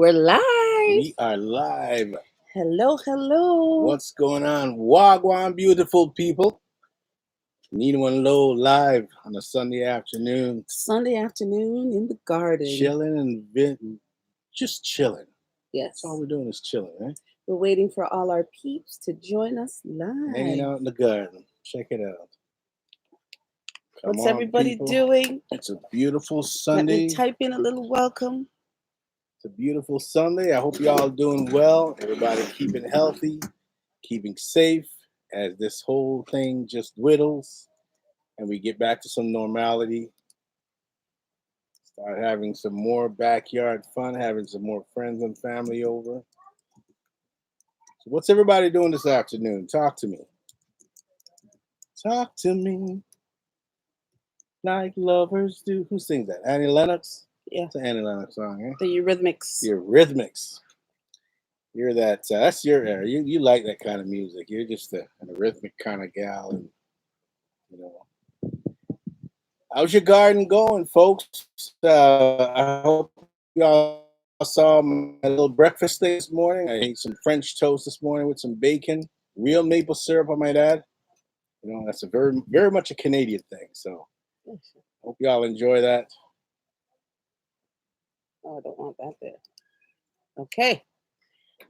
We're live. We are live. Hello, hello. What's going on? Wagwan, beautiful people. Nino and Lo live on a Sunday afternoon. Sunday afternoon in the garden. Chilling and just chilling. Yes. That's all we're doing is chilling, right? We're waiting for all our peeps to join us live. Hanging out in the garden. Check it out. Come What's on, everybody people. doing? It's a beautiful Let Sunday. me type in a little welcome. It's a beautiful Sunday. I hope y'all doing well. Everybody keeping healthy, keeping safe as this whole thing just whittles and we get back to some normality. Start having some more backyard fun, having some more friends and family over. So what's everybody doing this afternoon? Talk to me. Talk to me like lovers do. Who sings that? Annie Lennox? Yeah. It's an Annie Lennox song, eh? The Eurythmics. The Eurythmics. You're that. That's your era. You like that kind of music. You're just an rhythmic kind of gal, and you know. How's your garden going, folks? I hope y'all saw my little breakfast thing this morning. I ate some French toast this morning with some bacon, real maple syrup, I might add. You know, that's a very much a Canadian thing. So, hope y'all enjoy that. Oh, I don't want that there. Okay.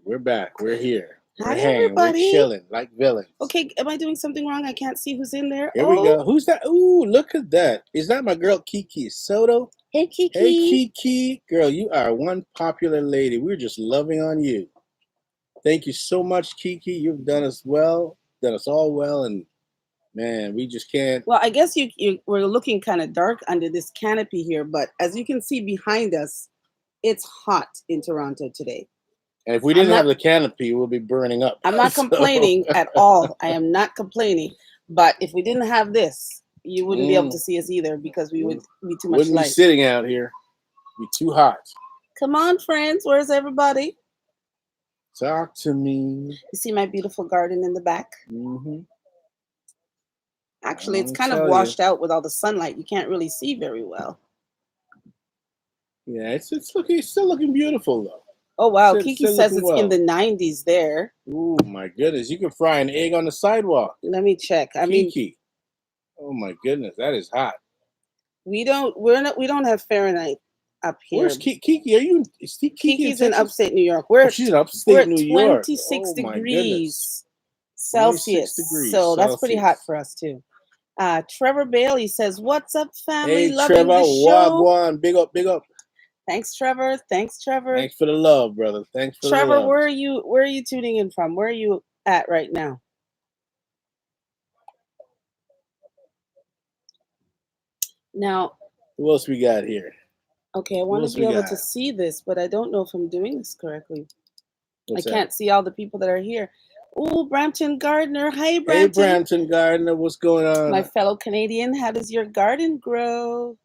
We're back. We're here. We're Hi, hanging. everybody. We're chilling like villains. Okay, am I doing something wrong? I can't see who's in there. Here we go. Who's that? Ooh, look at that. Is that my girl Kiki Soto? Hey, Kiki. Hey, Kiki. Girl, you are one popular lady. We're just loving on you. Thank you so much, Kiki. You've done us well, done us all well, and man, we just can't. Well, I guess we're looking kind of dark under this canopy here, but as you can see behind us, it's hot in Toronto today. And if we didn't have the canopy, we'll be burning up. I'm not complaining at all. I am not complaining. But if we didn't have this, you wouldn't be able to see us either because we would be too much wouldn't light. be sitting out here. Be too hot. Come on, friends. Where's everybody? Talk to me. You see my beautiful garden in the back? Mm-hmm. Actually, it's kind of washed out with all the sunlight. You can't really see very well. Yeah, it's still looking beautiful though. Oh wow, Kiki says it's in the 90s there. Oh my goodness, you can fry an egg on the sidewalk. Let me check. Kiki. Oh my goodness, that is hot. We don't have Fahrenheit up here. Where's Kiki? Are you? Is Kiki's in upstate New York. She's in upstate New York. 26 degrees Celsius. 26 degrees so that's pretty hot for us too. Trevor Bailey says, "What's up, family? Hey, Loving Trevor, the show. Wagwan, big up, big up. Thanks, Trevor. Thanks for the love, brother. Thanks for Trevor, the love. where are you tuning in from? Where are you at right now? Now, who else we got here? Okay, I want to be able to see this, but I don't know if I'm doing this correctly. I can't see all the people that are here. Oh, Brampton Gardner. Hi, Brampton. Hey, Brampton Gardner. What's going on? My fellow Canadian, how does your garden grow?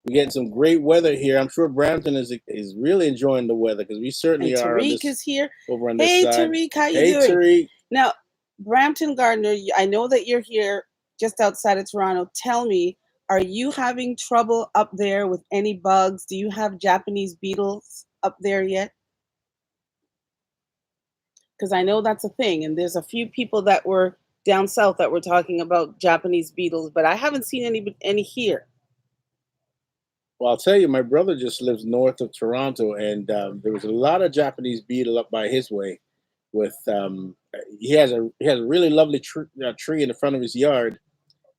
We're getting some great weather here. I'm sure Brampton is really enjoying the weather because we certainly are. Tariq is here. Over on this side. Tariq, how you doing? Hey, Tariq. Now, Brampton Gardner, I know that you're here just outside of Toronto. Tell me, are you having trouble up there with any bugs? Do you have Japanese beetles up there yet? Because I know that's a thing, and there's a few people that were down south that were talking about Japanese beetles, but I haven't seen any here. Well, I'll tell you, my brother just lives north of Toronto, and there was a lot of Japanese beetle up by his way. With he has a really lovely tree in the front of his yard,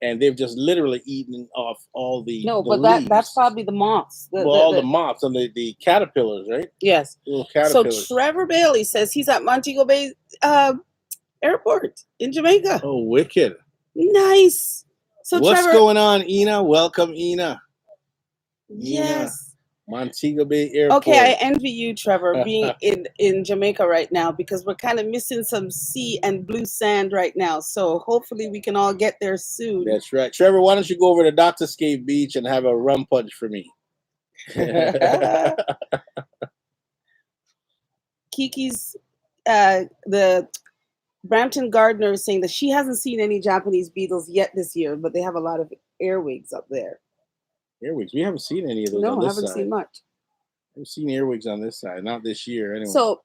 and they've just literally eaten off all the leaves. That's probably the moths. The moths and the caterpillars, right? Yes. Little caterpillars. So Trevor Bailey says he's at Montego Bay Airport in Jamaica. Oh, wicked! Nice. So what's Trevor, going on, Ina? Welcome, Ina. Yes. Montego Bay Airport. Okay, I envy you, Trevor, being in Jamaica right now because we're kind of missing some sea and blue sand right now. So hopefully we can all get there soon. That's right. Trevor, why don't you go over to Dr. Scape Beach and have a rum punch for me? Kiki's, the Brampton Gardner is saying that she hasn't seen any Japanese beetles yet this year, but they have a lot of earwigs up there. Earwigs. We haven't seen any of those. No, I haven't seen much. I've seen earwigs on this side, not this year anyway. So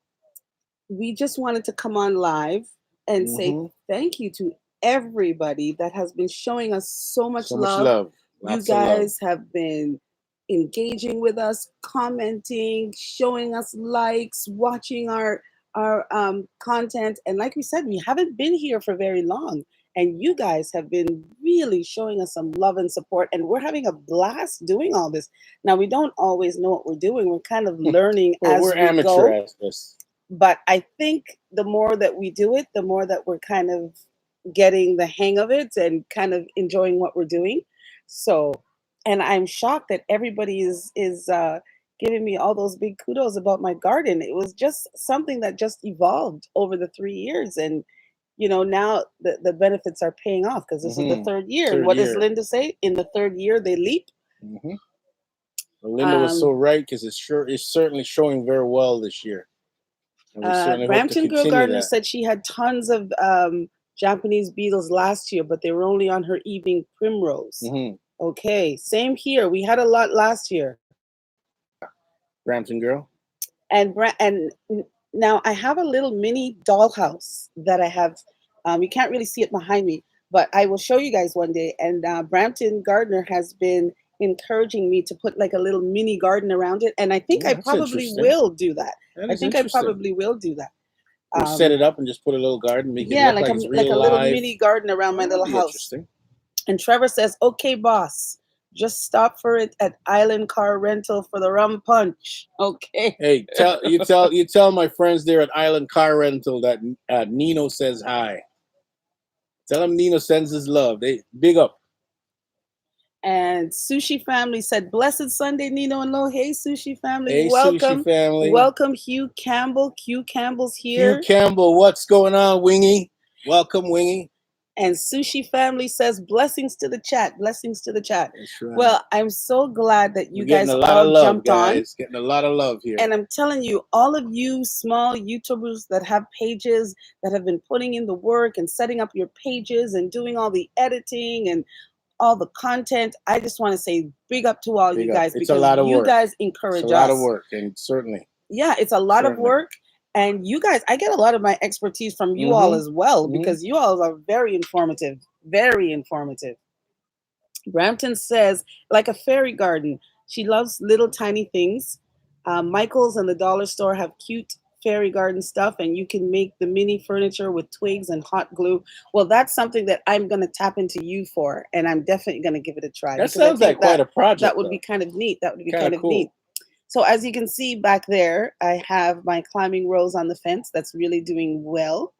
we just wanted to come on live and say Hmm. thank you to everybody that has been showing us so much So much love. love, You lots of love. guys have been engaging with us, commenting, showing us likes, watching our content. And like we said, we haven't been here for very long. And you guys have been really showing us some love and support. And we're having a blast doing all this. Now, we don't always know what we're doing. We're kind of learning as We're we amateur go, at this. but I think the more that we do it, the more that we're kind of getting the hang of it and kind of enjoying what we're doing. So, and I'm shocked that everybody is giving me all those big kudos about my garden. It was just something that just evolved over the 3 years, and now the benefits are paying off because this is the Hmm. third year. And Third what does year. Linda say? In the third year, they leap. Hmm. Well, Linda was so Um, right because it's certainly showing very well this year, and we certainly hope to Brampton Girl continue Gardener that. said she had tons of Japanese beetles last year, but they were only on her evening primrose. Hmm. Okay, same here. We had a lot last year. Brampton girl. And now I have a little mini dollhouse that I have. You can't really see it behind me, but I will show you guys one day. And Brampton Gardener has been encouraging me to put like a little mini garden around it, and I think Oh, I that's probably interesting. will do that. That I is think I interesting. probably will do that. We set Um, it up and just put a little garden, make it yeah, look like like a it's like real a little live. mini garden around my Oh, that'd little be house. interesting. And Trevor says, "Okay, boss, just stop for it at Island Car Rental for the rum punch." Okay. Hey, tell my friends there at Island Car Rental that Nino says hi. Tell him Nino sends his love. They big up. And Sushi Family said, "Blessed Sunday, Nino and Lo." Hey, Sushi Family, Hey, sushi welcome. family. Welcome, Hugh Campbell. Hugh Campbell's Hugh here. Campbell, what's going on, Wingy? Welcome, Wingy. And Sushi Family says, "Blessings to the chat. Blessings to the chat." That's right. Well, I'm so glad that We're you getting guys a lot of all love, jumped on. guys. Getting a lot of love here. And I'm telling you, all of you small YouTubers that have pages that have been putting in the work and setting up your pages and doing all the editing and all the content, I just want to say big up to all Big you up. guys It's a because lot of you work. guys It's a encourage lot of us. work, and certainly. Yeah, it's a lot of Certainly. work. And you guys, I get a lot of my expertise from you all Mhm. as well Mhm. because you all are very informative. Very informative. Brampton says, like a fairy garden. She loves little tiny things. Michael's and the dollar store have cute fairy garden stuff, and you can make the mini furniture with twigs and hot glue. Well, that's something that I'm going to tap into you for, and I'm definitely going to give it a try That because I sounds like think quite a that project, would be though. kind of neat. That would be Kind kind of of neat. cool. So as you can see back there, I have my climbing rose on the fence that's really doing well.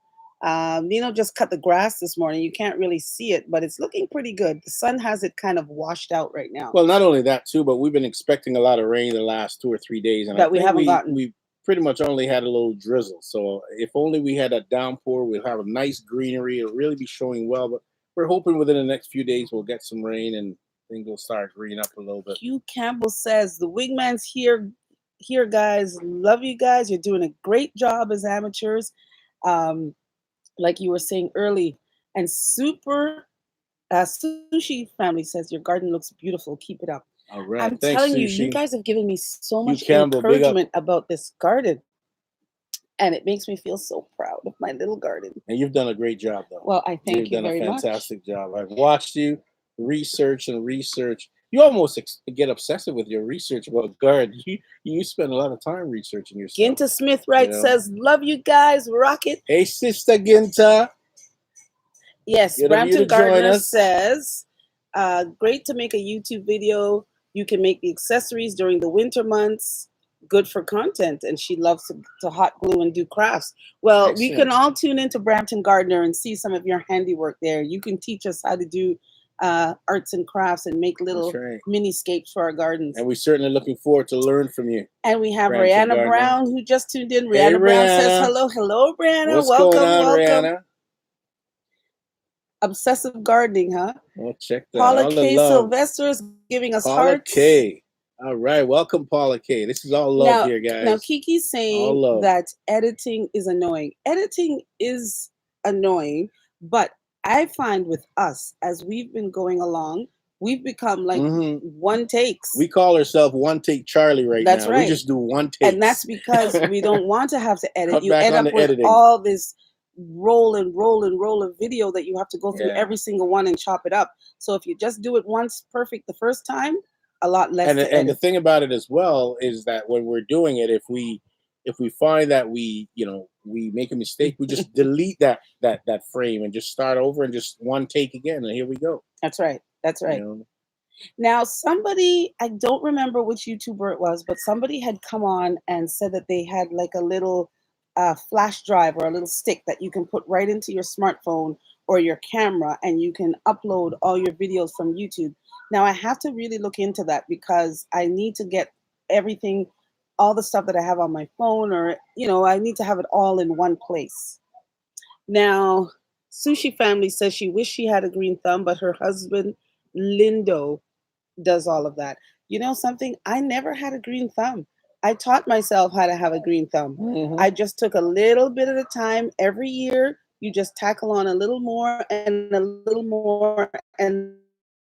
Nino just cut the grass this morning. You can't really see it, but it's looking pretty good. The sun has it kind of washed out right now Well, not only that too, but we've been expecting a lot of rain the last 2 or 3 days, and I that we think haven't we gotten. we pretty much only had a little drizzle. So if only we had a downpour, we'll have a nice greenery. It'll really be showing well. But we're hoping within the next few days we'll get some rain and things will start greening up a little bit. Hugh Campbell says the wingman's here. Here, guys, love you guys. You're doing a great job as amateurs, um, like you were saying early. And super sushi family says your garden looks beautiful. Keep it up. All I'm right, thanks, telling you, you Sushi. guys have given me so Hugh much Campbell, big up. encouragement about this garden, and it makes me feel so proud of my little garden. And you've done a great job, though. Well, I thank You've you done a very much. fantastic job. I've watched you research and research. You almost get obsessive with your research about gardens. You spend a lot of time researching yourself. Ginta Smith You Wright know. says, "Love you guys, rock it." Hey, Sister Ginta. Yes, Good of you to Brampton join Gardner us. says, "Great to make a YouTube video. You can make the accessories during the winter months. Good for content." And she loves to hot glue and do crafts. Well, we can Excellent. all tune into Brampton Gardner and see some of your handiwork there. You can teach us how to do arts and crafts and make That's little right. miniscapes for our gardens. And we're certainly looking forward to learn from you. And we have Brampton Rihanna Gardner. Brown who just tuned in. Hey, Rihanna Brown says Rihanna. hello. Hello, Rihanna. What's Welcome, going on, welcome. Rihanna? Obsessive gardening, huh? Oh, check that. Paula All the K. love. Sylvester is giving us Paula hearts. K. All right. Welcome, Paula K. This is all love here, Now guys. Kiki's All saying love. that editing is annoying. Editing is annoying, but I find with us as we've been going along, We've become like Hmm. one takes. We call ourselves One Take Charlie right That's now. We right. just do one And that's takes. because we don't want to have to edit. Cut You back end on up the with editing. all this roll of video that you have to go through Yeah. every single one and chop it up. So if you just do it once perfect the first time, a lot less to And the edit. thing about it as well is that when we're doing it, if we find that we make a mistake, we just delete that frame and just start over and just one take again, and here we go. That's right. That's You right. know. Now, somebody, I don't remember which YouTuber it was, but somebody had come on and said that they had like a little flash drive or a little stick that you can put right into your smartphone or your camera and you can upload all your videos from YouTube. Now, I have to really look into that because I need to get everything, all the stuff that I have on my phone, or, I need to have it all in one place. Now, Sushi Family says she wished she had a green thumb, but her husband, Lindo, does all of that. You know something? I never had a green thumb. I taught myself how to have a green thumb. Hmm. I just took a little bit at a time. Every year, you just tackle on a little more and a little more. And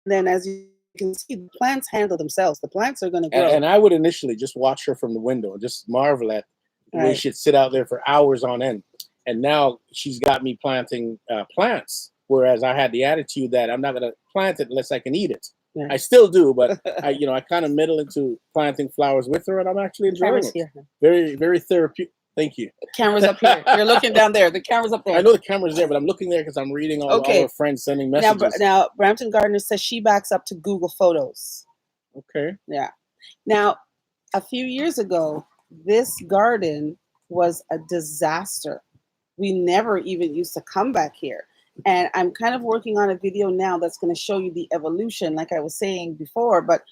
then, as you can see, the plants handle themselves. The plants are going to grow. And I would initially just watch her from the window and just marvel at the way Right. she'd sit out there for hours on end. And now she's got me planting plants, whereas I had the attitude that I'm not going to plant it unless I can eat it. I Right. still do, but I kind of meddle into planting flowers with her, and I'm actually The enjoying camera's it. here. Very, very therapeutic. Thank you. The camera's up here. You're looking down there. The camera's up I there. know the camera's there, but I'm looking there because I'm reading all Okay. her friends sending Now, messages. now, Brampton Gardner says she backs up to Google Photos. Okay. Yeah. Now, a few years ago, this garden was a disaster. We never even used to come back here. And I'm kind of working on a video now that's going to show you the evolution, like I was saying before. But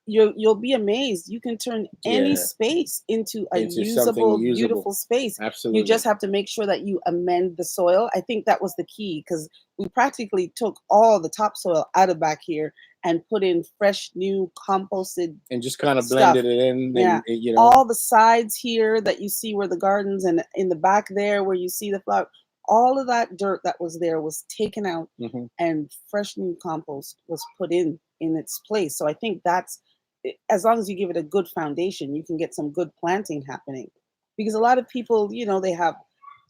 you'll be amazed. You can turn any Yeah. space into a Into something usable, usable. beautiful space. You Absolutely. just have to make sure that you amend the soil. I think that was the key because we practically took all the topsoil out of back here and put in fresh, new composted And just kind of stuff. blended it in, Yeah. and All the sides here that you see where the gardens, and in the back there where you see the flower, all of that dirt that was there was taken out Mhm. and fresh new compost was put in its place. So I think that's, as long as you give it a good foundation, you can get some good planting happening. Because a lot of people, they have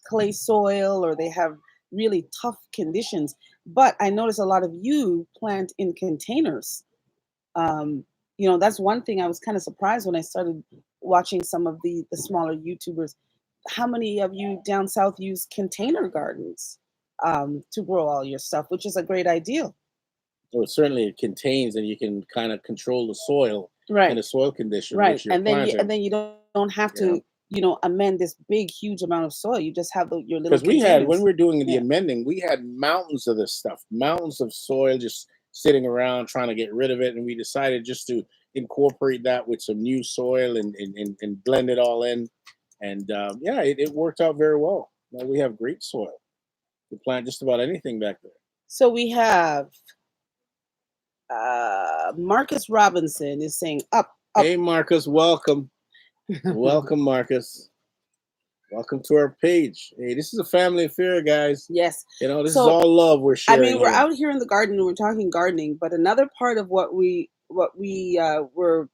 clay soil or they have really tough conditions. But I notice a lot of you plant in containers. um, that's one thing I was kind of surprised when I started watching some of the smaller YouTubers. How many of you down south use container gardens to grow all your stuff, which is a great idea. Well, certainly it contains, and you can kind of control the soil and Right, the soil condition right, which you're and planting. then you don't have You know, to amend this big huge amount of soil. You just have your little because we had when containers. we were doing the Yeah, amending, we had mountains of this stuff, mountains of soil just sitting around trying to get rid of it, and we decided just to incorporate that with some new soil and blend it all in, and yeah, it worked out very well. Now we have great soil to plant just about anything back there. so we have Marcus Robinson is saying up. Hey, Marcus, welcome. Welcome, Marcus. Welcome to our page. Hey, this is a family affair, guys. Yes. This is So all love we're I sharing mean, we're here. out here in the garden and we're talking gardening, but another part of what we were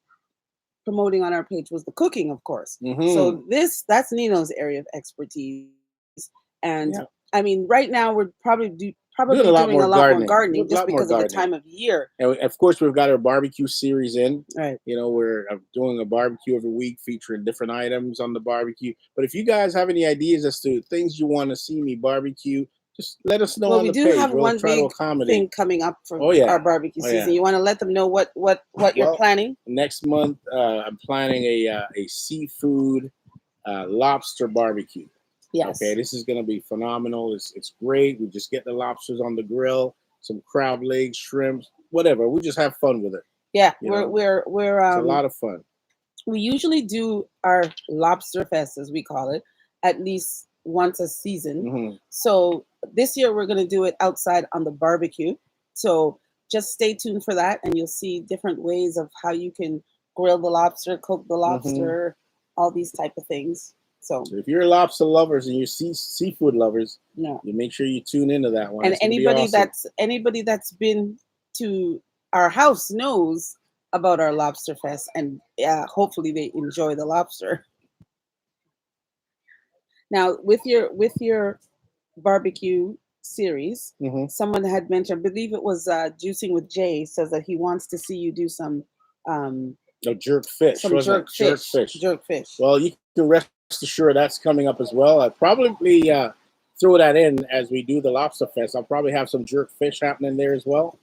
promoting on our page was the cooking, of course. Mm-hmm. So that's Nino's area of expertise, and Yeah. I mean, right now we're probably Doing probably a lot doing more a lot more gardening. gardening A just lot more because of the gardening. time of year. And of course, we've got our barbecue series in. Right. We're doing a barbecue every week featuring different items on the barbecue. But if you guys have any ideas as to things you want to see me barbecue, just let us know Well, on we the do page. have We'll one try to big accommodate. thing coming up for Oh, yeah. our barbecue Oh, season. yeah. You want to let them know what you're Well, planning? next month, I'm planning a seafood lobster barbecue. Yes. Okay, this is going to be phenomenal. It's great. We just get the lobsters on the grill, some crab legs, shrimps, whatever. We just have fun with it. Yeah, You we're know, we're it's a lot of fun. we usually do our lobster fest, as we call it, at least once a season. Hmm. So this year we're going to do it outside on the barbecue. So just stay tuned for that, and you'll see different ways of how you can grill the lobster, cook the lobster, all these type of things. So if you're lobster lovers and you're seafood lovers, yeah, you make sure you tune into that one. and It's going to be awesome. anybody that's been to our house knows about our lobster fest, and hopefully they enjoy the lobster. Now, with your barbecue series, Hmm. someone had mentioned, I believe it was Juicing with Jay, says that he wants to see you do um, No, jerk fish, some wasn't it? jerk Jerk fish. fish. Jerk fish. Well, you can rest assured that's coming up as well. I probably throw that in as we do the lobster fest. I'll probably have some jerk fish happening there as well.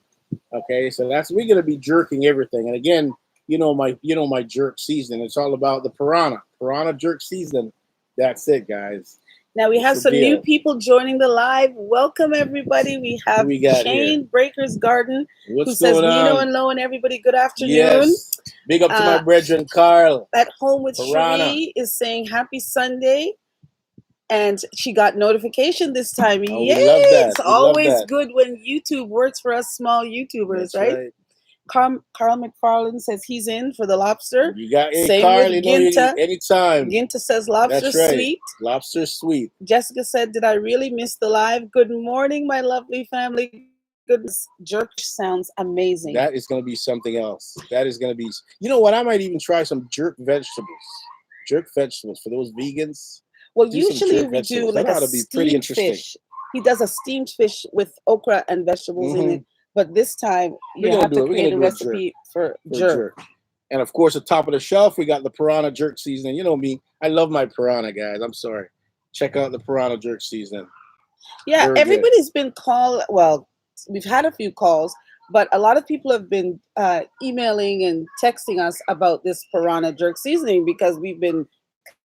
Okay, so that's we're gonna be jerking everything. And again, my jerk seasoning. It's all about the piranha jerk seasoning. That's it, guys. Now we It's have the some new deal. people joining the live. Welcome everybody. We Who have we got here? Shane Breaker's Garden, who What's says going Nino on? and Lo and everybody. Good afternoon. Yes. Big up to my Uh, brethren, Carl. at home with Piranha. Cherie is saying Happy Sunday, and she got notification this time. Oh, Yay! we love that. It's We love always that. good when YouTube works for us small YouTubers, That's right? right. Carl McFarland says he's in for the lobster. You got hey Same with Carl, Ginta. anytime. Ginta says lobster That's right. sweet. Lobster sweet. Jessica said, "Did I really miss the live? Good morning, my lovely family. Goodness, jerk sounds amazing." That is going to be something else. That is going to be. You know what? I might even try some jerk vegetables. Jerk vegetables for those vegans. Well, Do some usually jerk we do vegetables. like That a ought to be pretty steamed interesting. fish. He does a steamed fish with okra and vegetables in Hmm. it. But this time We're you gonna have do to it. We're create gonna a do a jerk recipe for for jerk. jerk. And of course, at top of the shelf, we got the piranha jerk seasoning. You know me. I love my piranha, guys. I'm sorry. Check out the piranha jerk seasoning. Yeah, Very good. everybody's been called. Well, we've had a few calls, but a lot of people have been emailing and texting us about this piranha jerk seasoning because we've been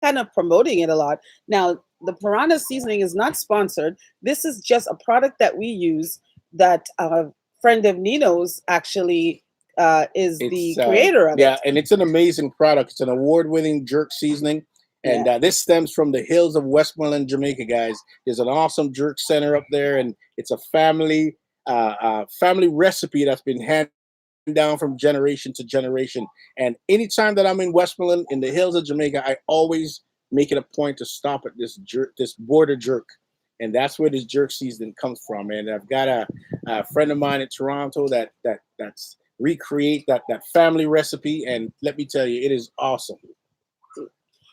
kind of promoting it a lot. Now, the piranha seasoning is not sponsored. This is just a product that we use that a friend of Nino's actually is It's the creator of yeah, it. and it's an amazing product. It's an award-winning jerk seasoning, and Yeah. this stems from the hills of Westmoreland, Jamaica. Guys, there's an awesome jerk center up there, and it's a family recipe that's been handed down from generation to generation. And anytime that I'm in Westmoreland, in the hills of Jamaica, I always make it a point to stop at this jerk, this border jerk. And that's where this jerk seasoning comes from. And I've got a friend of mine in Toronto that's recreate that family recipe, and let me tell you, it is awesome.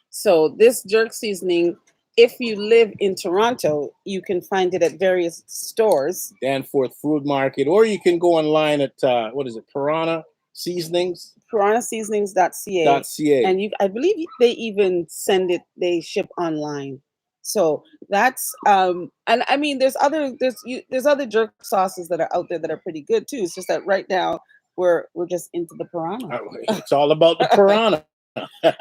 So this jerk seasoning, if you live in Toronto, you can find it at various stores. Danforth Food Market, or you can go online at what is it, Piranha Seasonings Piranhaseasonings.ca, .ca. and I believe they even send it. They ship online. So that's and I mean there's other jerk sauces that are out there that are pretty good too. It's just that right now we're just into the piranha. It's all about the piranha.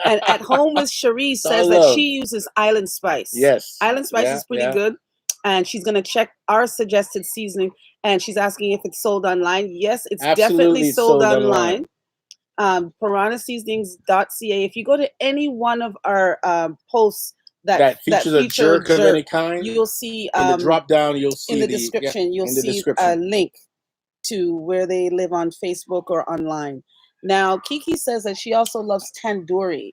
And at home with Cherie It's all says that love. she uses Island Spice. Yes. Island Spice Yeah. is pretty Yeah. good. And she's gonna check our suggested seasoning, and she's asking if it's sold online. Yes, it's definitely Absolutely, it's sold sold online. online. Piranhaseasonings.ca. If you go to any one of our posts That that features a feature jerk of jerk, any kind. you'll see In the drop down, you'll in see the the yeah description, you'll in the see a description. link to where they live on Facebook or online. Now, Kiki says that she also loves tandoori.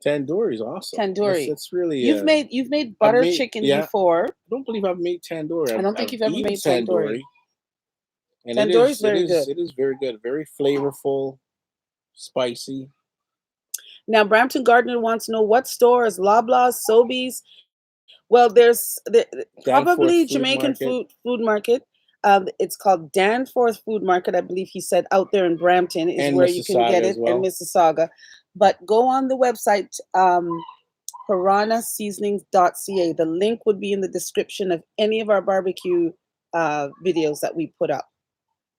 Tandoori is awesome. Tandoori. That's really You've made I've butter made chicken yeah. before. I don't believe I've made tandoori. I don't think I've you've ever eaten made tandoori. tandoori, and Tandoori is very good. it is very good, very flavorful, spicy. Now, Brampton Gardner wants to know what stores, Loblaws, Sobeys. Well, probably Danforth Food Jamaican Market food market. It's called Danforth Food Market. I believe he said out there in Brampton is and where you can Mississauga get as it, and well. Mississauga. But go on the website, piranhaseasonings.ca. The link would be in the description of any of our barbecue videos that we put up.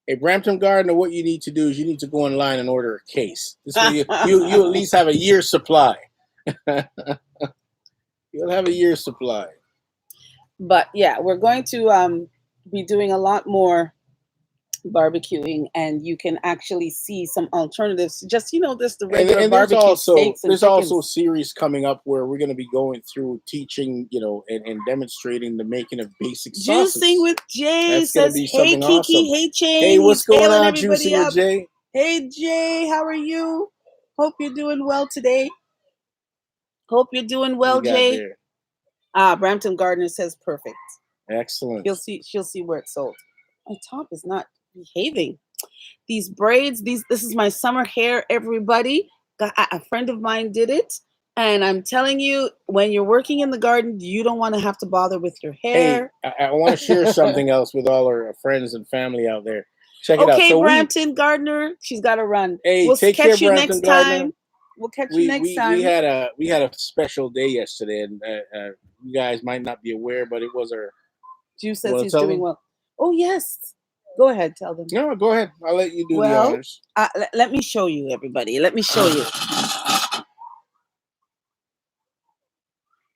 Hey, Brampton Gardner, what you need to do is you need to go online and order a case. This way you at least have a year's supply. You'll have a year's supply. But yeah, we're going to be doing a lot more barbecuing, and you can actually see some alternatives. Just just the regular And barbecue steaks and there's also a chickens. series coming up where we're going to be going through teaching, and demonstrating the making of basic sauces. Juicing with Jay That's going to says, be "Hey something Kiki, awesome. hey Chain." Hey, what's He's going hailing on, everybody Juicing with up. Jay? Hey Jay, how are you? Hope you're doing well today. Hope you're doing What well, you got Jay. there? Brampton Gardner says perfect. Excellent. She'll see where it's sold. My top is not behaving. These braids, this is my summer hair, everybody. A friend of mine did it. And I'm telling you, when you're working in the garden, you don't want to have to bother with your Hey, hair. I want to share something else with all our friends and family out there. Check it out. Okay, So Brampton Gardner, she's got to run. hey, We'll take care, catch you Brampton next Gardner. time. We'll catch you We next we we time. had a special day yesterday, and you guys might not be aware, but it was our. Jew You says want to he's tell doing them? well. Oh, yes. Go ahead, tell them. No, go ahead. I'll let you do the Well, honors. let me show you, everybody. Let me show you.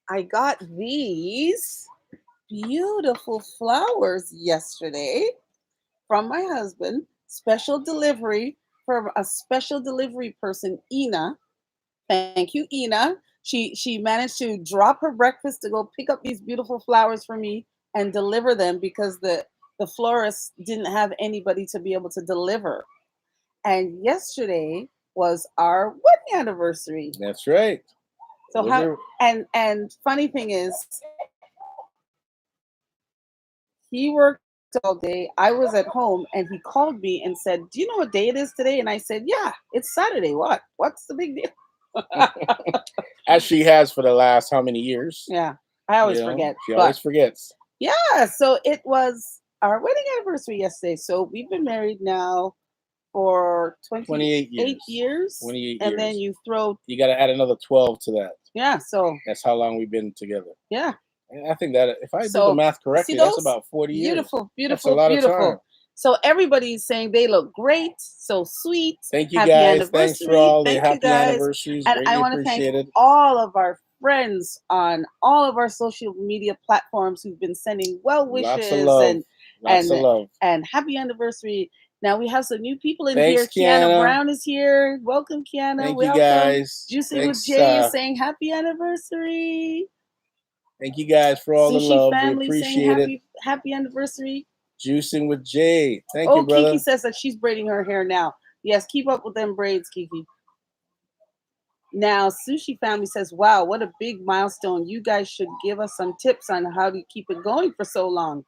I got these beautiful flowers yesterday from my husband. Special delivery from a special delivery person, Ina. Thank you, Ina. She managed to drop her breakfast to go pick up these beautiful flowers for me and deliver them because the florist didn't have anybody to be able to deliver. And yesterday was our wedding anniversary. That's right. So Those how are and funny thing is, he worked all day. I was at home and he called me and said, "Do you know what day it is today?" And I said, "Yeah, it's Saturday. What? What's the big deal?" as she has for the last how many years? Yeah, I You always know, forget. she But always forgets. yeah, so it was our wedding anniversary yesterday. So we've been married now for 28 28 years. years. 28 And then years. you throw, You got to add another 12 to that. yeah, so That's how long we've been together. yeah. And I think that if I do the So math you see correctly, that's those? about 40 years. Beautiful, That's a beautiful, lot of time. beautiful. So everybody's saying they look great, so sweet. Thank you Happy guys. Thanks for anniversary. all the Thank you happy guys. anniversaries. And I Greatly want to thank appreciated. all of our friends on all of our social media platforms who've been sending well Lots of wishes love. Lots of and love. and happy anniversary. Now we have some new people in Thanks, here. Kiana Kiana. Brown is here. Welcome, Kiana. Thank you Welcome. guys. Juicing with Thanks. Jay is saying happy anniversary. Thank you guys for all the Sushi love. We family saying appreciate it. happy anniversary. Juicing with Jay. Thank you, Oh, Kiki brother. says that she's braiding her hair now. Yes, keep up with them braids, Kiki. Now, Sushi family says, "Wow, what a big milestone! You guys should give us some tips on how to keep it going for so long."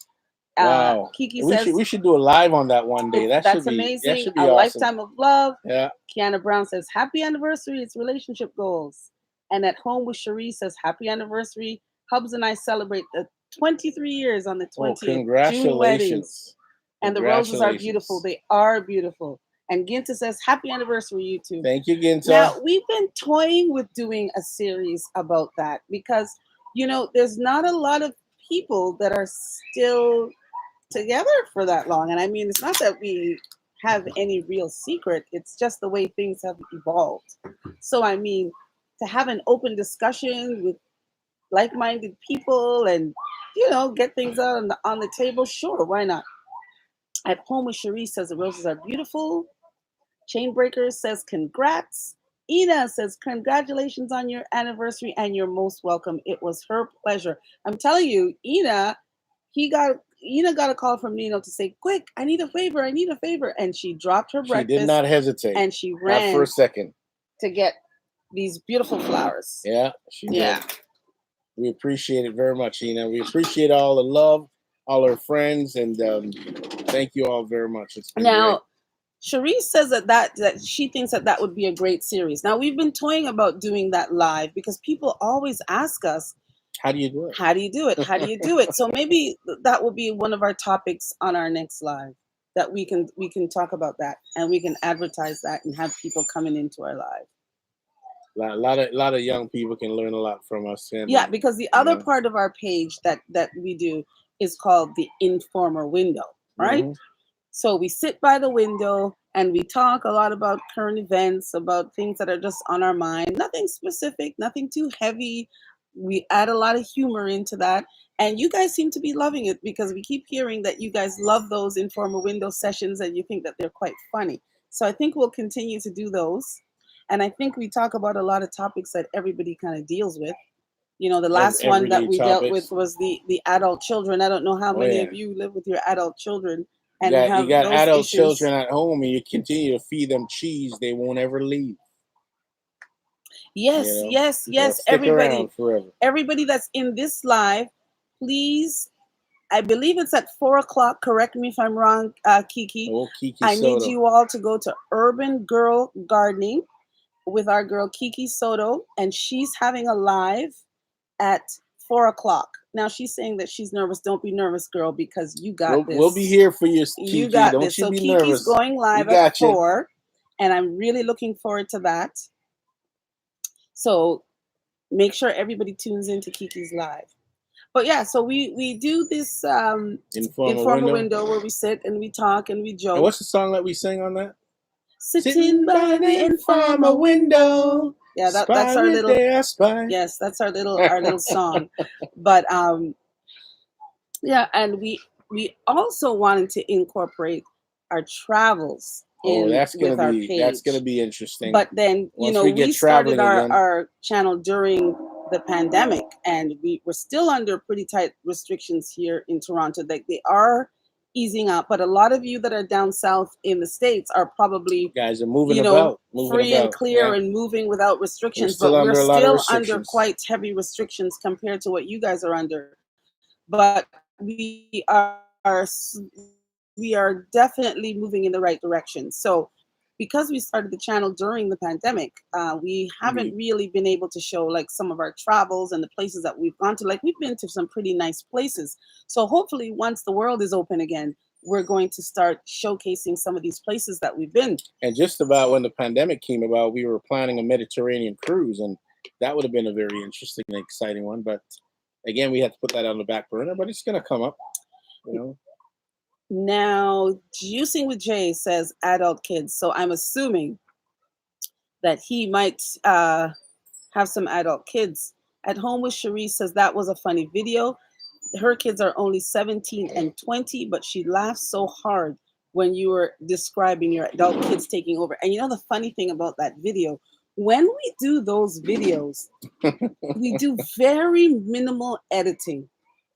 Wow. Kiki We says, should do a live on that one day. "That's That amazing. should A be awesome. lifetime of love." Yeah. Kiana Brown says, "Happy anniversary. It's relationship goals." And at home with Cherie says, "Happy anniversary. Hubs and I celebrate the 23 years on the Oh, 20th. June weddings. congratulations. And the roses are beautiful. Congratulations. They are beautiful." And Ginta says, "Happy anniversary, you two." Thank you, Ginta. Now, we've been toying with doing a series about that because, there's not a lot of people that are still together for that long. And I mean, it's not that we have any real secret, it's just the way things have evolved. So, I mean, to have an open discussion with like minded people and, get things out on the table, sure, why not? At home with Cherie says the roses are beautiful. Chainbreaker says congrats. Ina says congratulations on your anniversary and you're most welcome. It was her pleasure. I'm telling you, Ina got a call from Nino to say, "Quick, I need a favor, I need a favor." And she dropped her She did breakfast not hesitate. and she Not for ran a second. to get these beautiful flowers. Yeah, she Yeah. did. We appreciate it very much, Ina. We appreciate all the love, all our friends, and thank you all very much. It's been great. Now, Cherise says that she thinks that would be a great series. Now we've been toying about doing that live because people always ask us, How do you do it? "How do you do it? How do you do it?" So maybe that will be one of our topics on our next live that we can talk about that and we can advertise that and have people coming into our live. A lot of young people can learn a lot from us. And, Yeah, because the other part of our page that we do is called the informer window, right? Mm-hmm. So we sit by the window and we talk a lot about current events, about things that are just on our mind. Nothing specific, nothing too heavy. We add a lot of humor into that. And you guys seem to be loving it because we keep hearing that you guys love those informal window sessions and you think that they're quite funny. So I think we'll continue to do those. And I think we talk about a lot of topics that everybody kind of deals with. The last one that Everyday we dealt with topics. was the adult children. I don't know how Oh, many yeah. of you live with your adult children You and have got those adult issues. children at home, and you continue to feed them cheese. They won't ever leave. Yes, yes, They'll yes. stick around forever. Everybody that's in this live, please I believe it's at 4 o'clock. Correct me if I'm wrong, Kiki. Oh, Kiki I need Soto. you all to go to Urban Girl Gardening with our girl Kiki Soto, and she's having a live at 4 o'clock. Now she's saying that she's nervous. Don't be nervous, girl, because you got We'll be this. here for you, You Kiki. got Don't this. you So be Kiki's nervous. going We live at got you. 4, and I'm really looking forward to that. So make sure everybody tunes into Kiki's live. But yeah, so we do this Informal informal window. window where we sit and we talk and we And joke. what's the song that we sing on that? Sitting by the informal window. Yeah, that's Spy our with little, their spy. yes, that's our little song. But yeah, and we also wanted to incorporate our travels Oh, in with our that's gonna page. be interesting. But then, Once we get we started traveling again. our channel during the pandemic, and we were still under pretty tight restrictions here in Toronto. Like, they are easing up, but a lot of you that are down south in the States are probably, Guys are moving about. free and clear Yeah. and moving without We're restrictions, still but we're under a lot of still under restrictions. quite heavy restrictions compared to what you guys are under. But we are definitely moving in the right direction. So because we started the channel during the pandemic, we haven't We really been able to show like some of our travels and the places that we've gone to. Like, we've been to some pretty nice places. So hopefully, once the world is open again, we're going to start showcasing some of these places that we've been. And just about when the pandemic came about, we were planning a Mediterranean cruise, and that would have been a very interesting and exciting one. But again, we had to put that on the back burner. But it's gonna come up, you know. Now, Juicing with Jay says adult kids. So I'm assuming that he might have some adult kids. At Home with Cherie says that was a funny video. Her kids are only 17 and 20, but she laughed so hard when you were describing your adult kids taking over. And the funny thing about that video, when we do those videos, we do very minimal editing.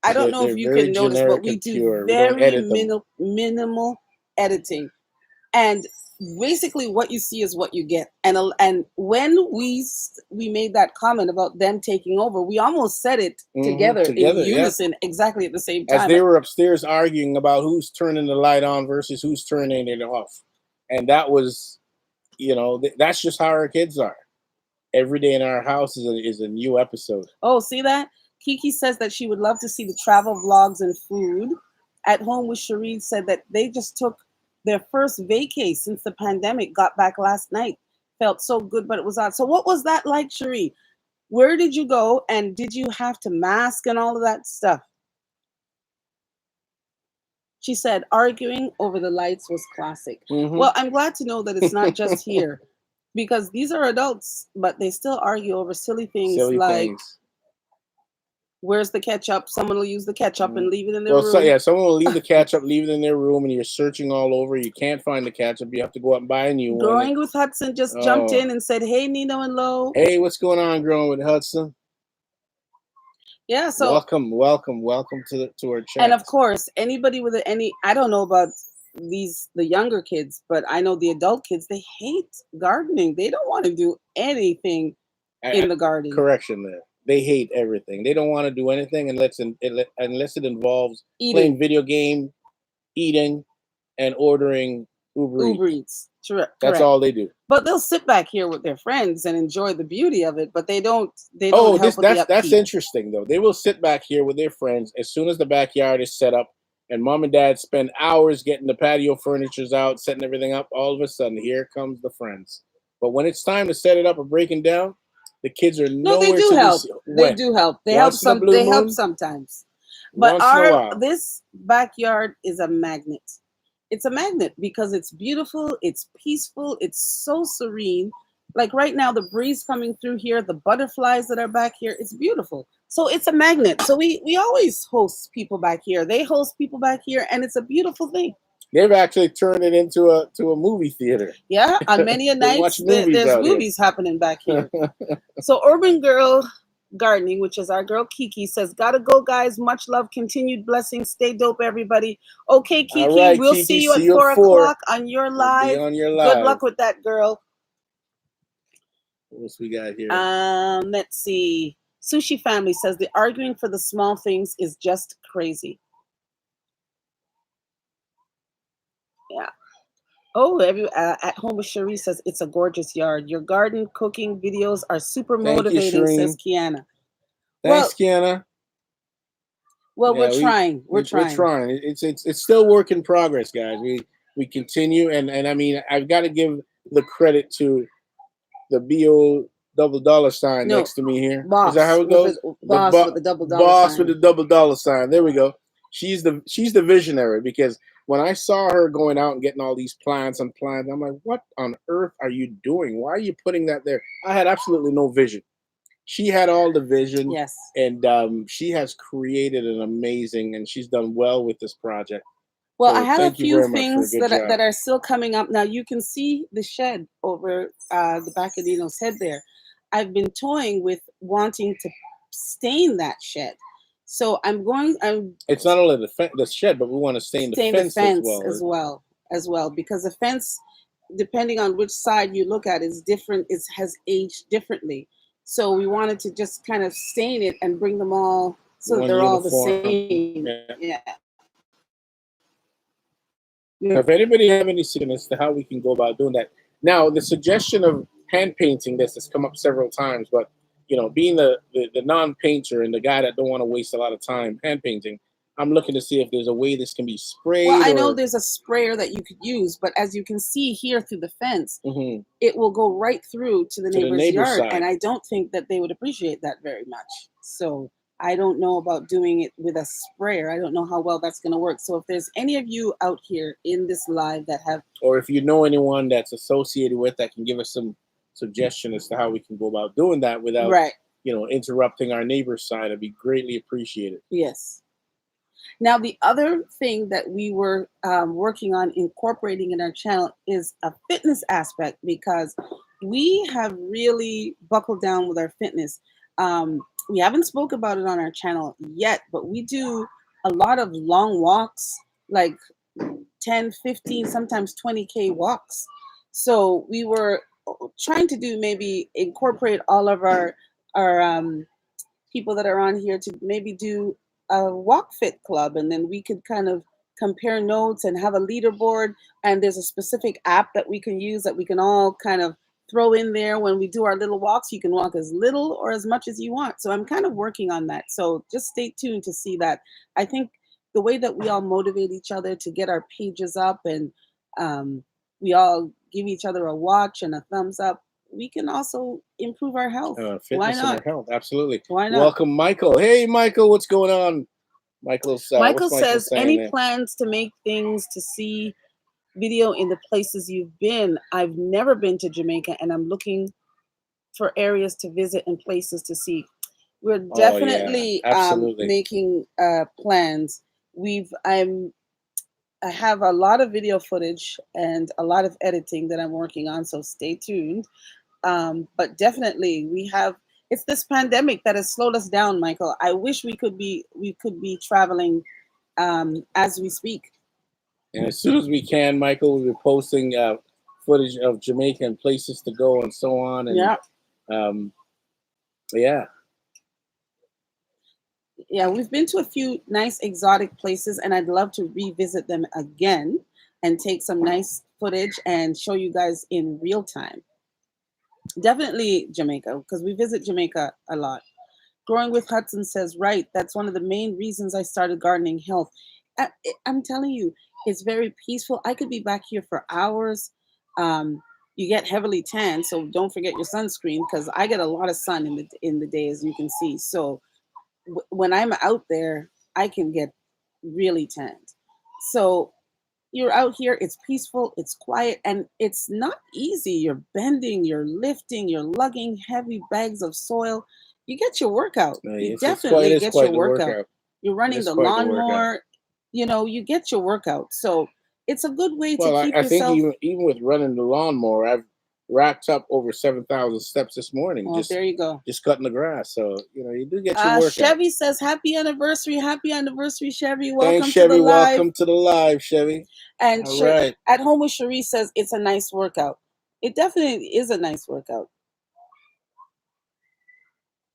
I don't know if They're you very can notice, but generic we and do pure. We don't very edit them. minimal editing. And basically what you see is what you get. And when we made that comment about them taking over, we almost said it together in Together, yeah. unison, exactly at the same As time. they were upstairs arguing about who's turning the light on versus who's turning it off, and that was, that's just how our kids are. Every day in our house is a new episode. Oh, see that? Kiki says that she would love to see the travel vlogs and food. At Home with Cherie said that they just took their first vacay since the pandemic, got back last night. Felt so good, but it was odd. So what was that like, Cherie? Where did you go, and did you have to mask and all of that stuff? She said arguing over the lights was classic. Well, I'm glad to know that it's not just here, because these are adults, but they still argue over silly things Silly like, things. where's the ketchup? Someone will use the ketchup and leave it in their room. Someone will leave the ketchup, leave it in their room, and you're searching all over. You can't find the ketchup. You have to go out and buy a new one. Growing with Hudson just jumped in and said, "Hey, Nino and Lo." Hey, what's going on, Growing with Hudson? Yeah, so welcome to our chat. And of course, anybody with I don't know about the younger kids, but I know the adult kids, they hate gardening. They don't want to do anything in the garden. Correction there. They hate everything. They don't want to do anything unless it involves playing video game, eating, and ordering Uber Eats. Correct. That's all they do. But they'll sit back here with their friends and enjoy the beauty of it. But they don't. That's interesting though. They will sit back here with their friends as soon as the backyard is set up, and mom and dad spend hours getting the patio furnitures out, setting everything up. All of a sudden, here comes the friends. But when it's time to set it up or breaking down, the kids are nowhere. They do help. They do help. They help some. They help sometimes. But this backyard is a magnet. It's a magnet because it's beautiful, it's peaceful, it's so serene. Like right now, the breeze coming through here, the butterflies that are back here, it's beautiful. So it's a magnet. So we always host people back here. They host people back here, and it's a beautiful thing. They've actually turned it into a movie theater. Yeah, on many a nights, there's movies happening back here. So Urban Girl Gardening, which is our girl Kiki, says, "Gotta go, guys. Much love, continued blessings. Stay dope, everybody." Okay, Kiki, right, we'll Kiki, see you at 4 o'clock on your live. We'll be on your live. Good luck with that, girl. What else we got here? Let's see. Sushi Family says the arguing for the small things is just crazy. Yeah. Oh, at home with Cherie says it's a gorgeous yard. Your garden cooking videos are super Thank you, motivating, says Shireen. Kiana. Thanks, Well, Kiana. we're Yeah, trying. We're we're trying. trying. It's still work in progress, guys. We continue, and I mean, I've got to give the credit to the BO double dollar sign No, next to me here. Is that boss how it with the goes? The boss with the double dollar boss with sign. the double dollar sign. There we go. She's the visionary, because when I saw her going out and getting all these plants and plants, I'm like, what on earth are you doing? Why are you putting that there? I had absolutely no vision. She had all the vision, Yes. and she has created an amazing, and she's done well with this project. Well, I So have a thank you few very much for a things good job. that are still coming up. Now you can see the shed over the back of Dino's head there. I've been toying with wanting to stain that shed. So I'm It's not only the shed, but we want to stain the stain the fence as fence well. as well, because the fence, depending on which side you look at, is different. It has aged differently. So we wanted to just kind of stain it and bring them all so that One they're all the uniform. same. Yeah. Yeah. So if anybody have any suggestions as to how we can go about doing that, now the suggestion of hand painting this has come up several times, but being the non-painter and the guy that don't want to waste a lot of time hand painting, I'm looking to see if there's a way this can be Well, sprayed I know or there's a sprayer that you could use, but as you can see here through the fence, mhm, it will go right through to the to the neighbor's neighbor's yard, and side. I don't think that they would appreciate that very much. So I don't know about doing it with a sprayer. I don't know how well that's going to work. So if there's any of you out here in this live that have, Or if you know anyone that's associated with that, can give us some suggestion as to how we can go about doing that without right, interrupting our neighbor's side, it'd be greatly appreciated. yes. Now, the other thing that we were working on incorporating in our channel is a fitness aspect, because we have really buckled down with our fitness. We haven't spoke about it on our channel yet, but we do a lot of long walks, like 10, 15, sometimes 20K walks. So we were trying to do, maybe incorporate all of our people that are on here to maybe do a walk fit club, and then we could kind of compare notes and have a leaderboard, and there's a specific app that we can use that we can all kind of throw in there when we do our little walks. You can walk as little or as much as you want. So I'm kind of working on that, so just stay tuned to see that. I think the way that we all motivate each other to get our pages up, and we all give each other a watch and a thumbs up, we can also improve our health. Why Fitness and our not? health, absolutely. Why not? Welcome, Michael. Hey, Michael, what's going on? Michael What's Michael says, saying any there? plans to make things to see video in the places you've been? I've never been to Jamaica, and I'm looking for areas to visit and places to see. We're Oh yeah, definitely absolutely. making plans. I have a lot of video footage and a lot of editing that I'm working on, so stay tuned. But definitely, we have. It's this pandemic that has slowed us down, Michael. I wish we could be traveling as we speak. And as soon as we can, Michael, we'll be posting footage of Jamaica and places to go and so on. And Yeah, um, yeah, yeah, we've been to a few nice exotic places, and I'd love to revisit them again and take some nice footage and show you guys in real time. Definitely Jamaica, because we visit Jamaica a lot. Growing with Hudson says, right, that's one of the main reasons I started gardening health. I'm telling you, it's very peaceful. I could be back here for hours. Um, you get heavily tanned, so don't forget your sunscreen, because I get a lot of sun in the day, as you can see. So when I'm out there, I can get really tanned. So you're out here, it's peaceful, it's quiet, and it's not easy. You're bending, you're lifting, you're lugging heavy bags of soil. You get your workout. You it definitely is get your quite the workout. workout. You're It running is the quite the workout. lawnmower. You get your workout. So it's a good way to Well, keep I think yourself. even with running the lawnmower, I've racked up over 7,000 steps this morning Oh, there you go. just cutting the grass. So you do get your workout. Chevy says, happy anniversary, Chevy. Thanks, Welcome to the Chevy. live. Welcome to the live, Chevy. And All right. at home with Cherie says, it's a nice workout. It definitely is a nice workout.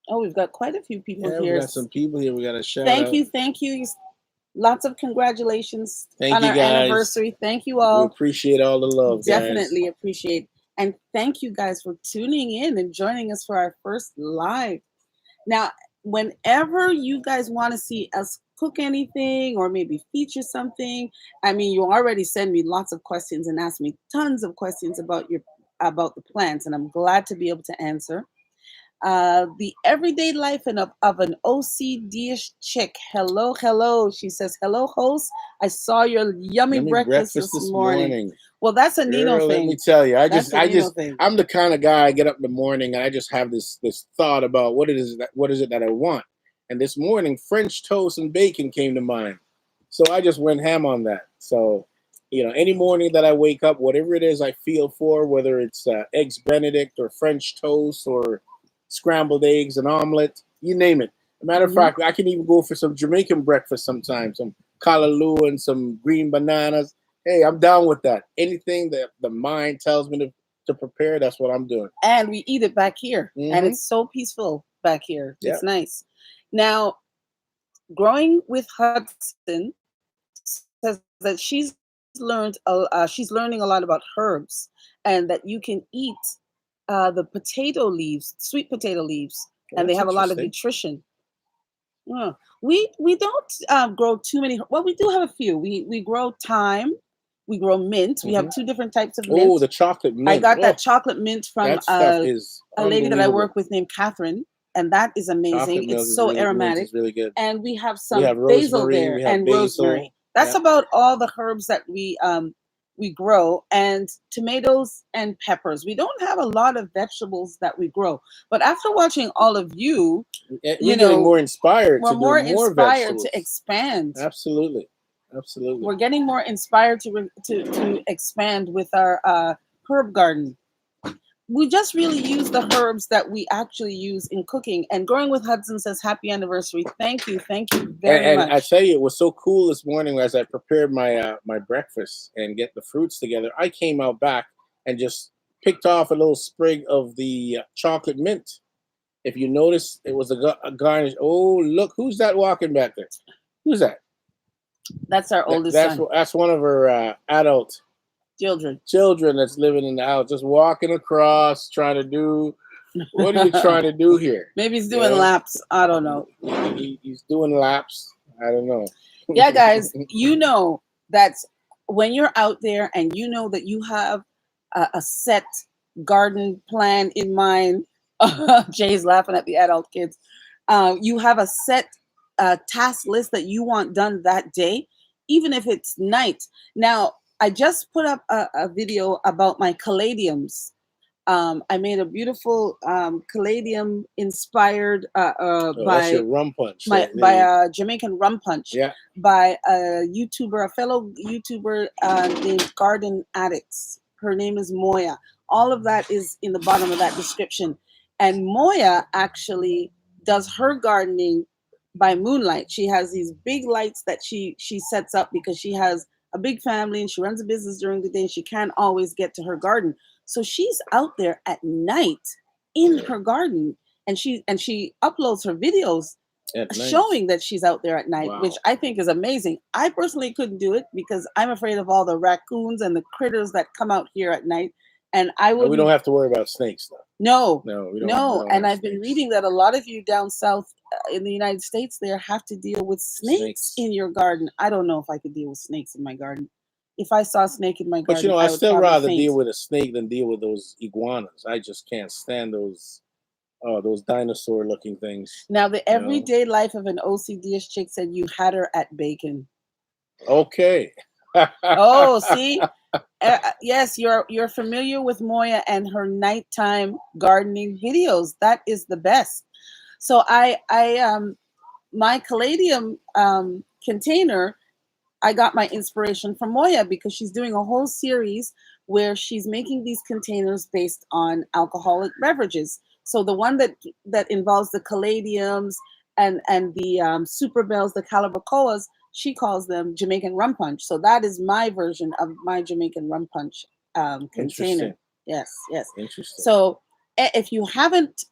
Oh, we've got quite a few people Yeah, we here. got some people here. We got a shout Thank out. you, thank you. Lots of congratulations Thank on you our guys. anniversary. Thank you We all. appreciate all the love, guys. Definitely appreciate. And thank you guys for tuning in and joining us for our first live. Now, whenever you guys want to see us cook anything or maybe feature something, I mean, you already send me lots of questions and ask me tons of questions about the plants, and I'm glad to be able to answer. The everyday life of an OCD-ish chick. Hello, hello. She says, hello, host. I saw your yummy Yummy breakfast breakfast this this morning. morning. Well, that's a Nino Girl, let me thing. tell you, That's a Nino thing. I'm the kind of guy. I get up in the morning and I just have this thought about what is it that I want. And this morning, French toast and bacon came to mind, so I just went ham on that. So, any morning that I wake up, whatever it is I feel for, whether it's eggs Benedict or French toast or scrambled eggs and omelet, you name it. As a matter of Mhm. fact, I can even go for some Jamaican breakfast sometimes, some callaloo and some green bananas. Hey, I'm down with that. Anything that the mind tells me to prepare, that's what I'm doing. And we eat it back here, and Mm-hmm. it's so peaceful back here. Yeah. It's nice. Now, growing with Hudson says that she's learning a lot about herbs, and that you can eat the potato leaves, sweet potato leaves, and they have a Well, lot that's of interesting. nutrition. Yeah. We don't grow too many. Well, we do have a few. We grow thyme, we grow mint. We Hmm. have two different types of Oh, mint. the chocolate I mint. got Oh, that chocolate mint from that stuff is a lady that I unbelievable. work with named Catherine, and that is amazing. Chocolate milk It's is so really mint aromatic, is really good. and we have We some have basil rosemary. there We have and rosemary. basil. That's Yeah. about all the herbs that we grow, and tomatoes and peppers. We don't have a lot of vegetables that we grow, but after watching all of you, you We're getting know, more inspired we're to do more more inspired to vegetables. expand. Absolutely. Absolutely. We're getting more inspired to expand with our herb garden. We just really use the herbs that we actually use in cooking. And Growing with Hudson says, happy anniversary. Thank you very And I much. tell you, it was so cool this morning as I prepared my breakfast and get the fruits together. I came out back and just picked off a little sprig of the chocolate mint. If you notice, it was a garnish. Oh, look, who's that walking back there? Who's that? That's our oldest son. That's one of her adult Children. children that's living in the house, just walking across, trying to do. What are you trying to do here? Maybe he's You doing know, laps. I don't know. he's doing laps. I don't know. Yeah, guys, you know that when you're out there and you know that you have a set garden plan in mind, Jay's laughing at the adult kids. You have a set task list that you want done that day, even if it's night. Now, I just put up a video about my caladiums. I made a beautiful caladium inspired Oh, that's your by rum punch. by a Jamaican rum punch Yeah, by a fellow YouTuber named Garden Addicts. Her name is Moya. All of that is in the bottom of that description. And Moya actually does her gardening by moonlight. She has these big lights that she sets up because she has a big family and she runs a business during the day and she can't always get to her garden. So she's out there at night in her garden, and she uploads her videos at night. showing that she's out there at night, Wow. which I think is amazing. I personally couldn't do it because I'm afraid of all the raccoons and the critters that come out here at night. And I And we don't wouldn't. have to worry about snakes, though. No, No, we no. don't And have I've been snakes. reading that a lot of you down south in the United States there have to deal with snakes in your garden. I don't know if I could deal with snakes in my garden. If I saw a snake in my But garden, I I would still probably rather faint. deal with a snake than deal with those iguanas. I just can't stand those dinosaur-looking things. Now, the You know. everyday life of an OCD-ish chick said you had her at bacon. Okay. Oh, see, yes, you're familiar with Moya and her nighttime gardening videos. That is the best. So I my caladium container, I got my inspiration from Moya because she's doing a whole series where she's making these containers based on alcoholic beverages. So the one that involves the caladiums and the super bells, the calabacoas, she calls them Jamaican rum punch. So that is my version of my Jamaican rum punch container. Interesting. Yes, yes. Interesting. So if you haven't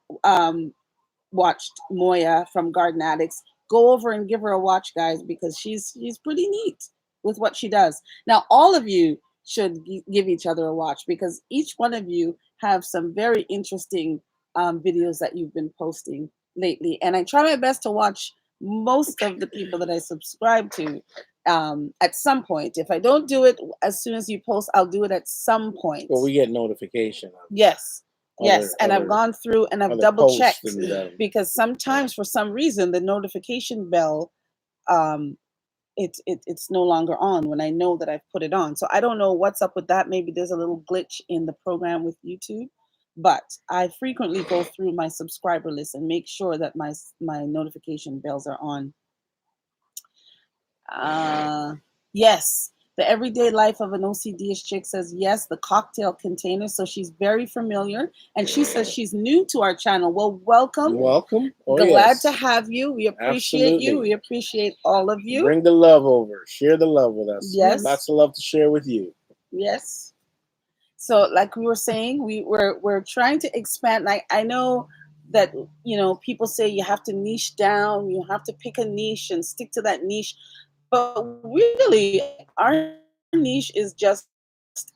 watched Moya from Garden Addicts, Go over and give her a watch, guys, because she's pretty neat with what she does. Now, all of you should give each other a watch because each one of you have some very interesting videos that you've been posting lately, and I try my best to watch most of the people that I subscribe to at some point. If I don't do it as soon as you post, I'll do it at some point. Well, we get notification of Yes. other Yes, and I've gone through and I've other double posts checked and because sometimes for some reason the notification bell um it's no longer on when I know that I've put it on. So I don't know what's up with that. Maybe there's a little glitch in the program with YouTube, but I frequently go through my subscriber list and make sure that my notification bells are on. Uh, yes, the everyday life of an OCD-ish chick says yes, the cocktail container. So she's very familiar, and she says she's new to our channel. Well, welcome. welcome. Oh Glad to yes, have you. We appreciate you. We absolutely. appreciate all of you. Bring the love over. Share the love with us. Yes. Lots of love to share with you. Yes. So, like we were saying, we're trying to expand. Like I know that people say you have to niche down, you have to pick a niche and stick to that niche. But really, our niche is just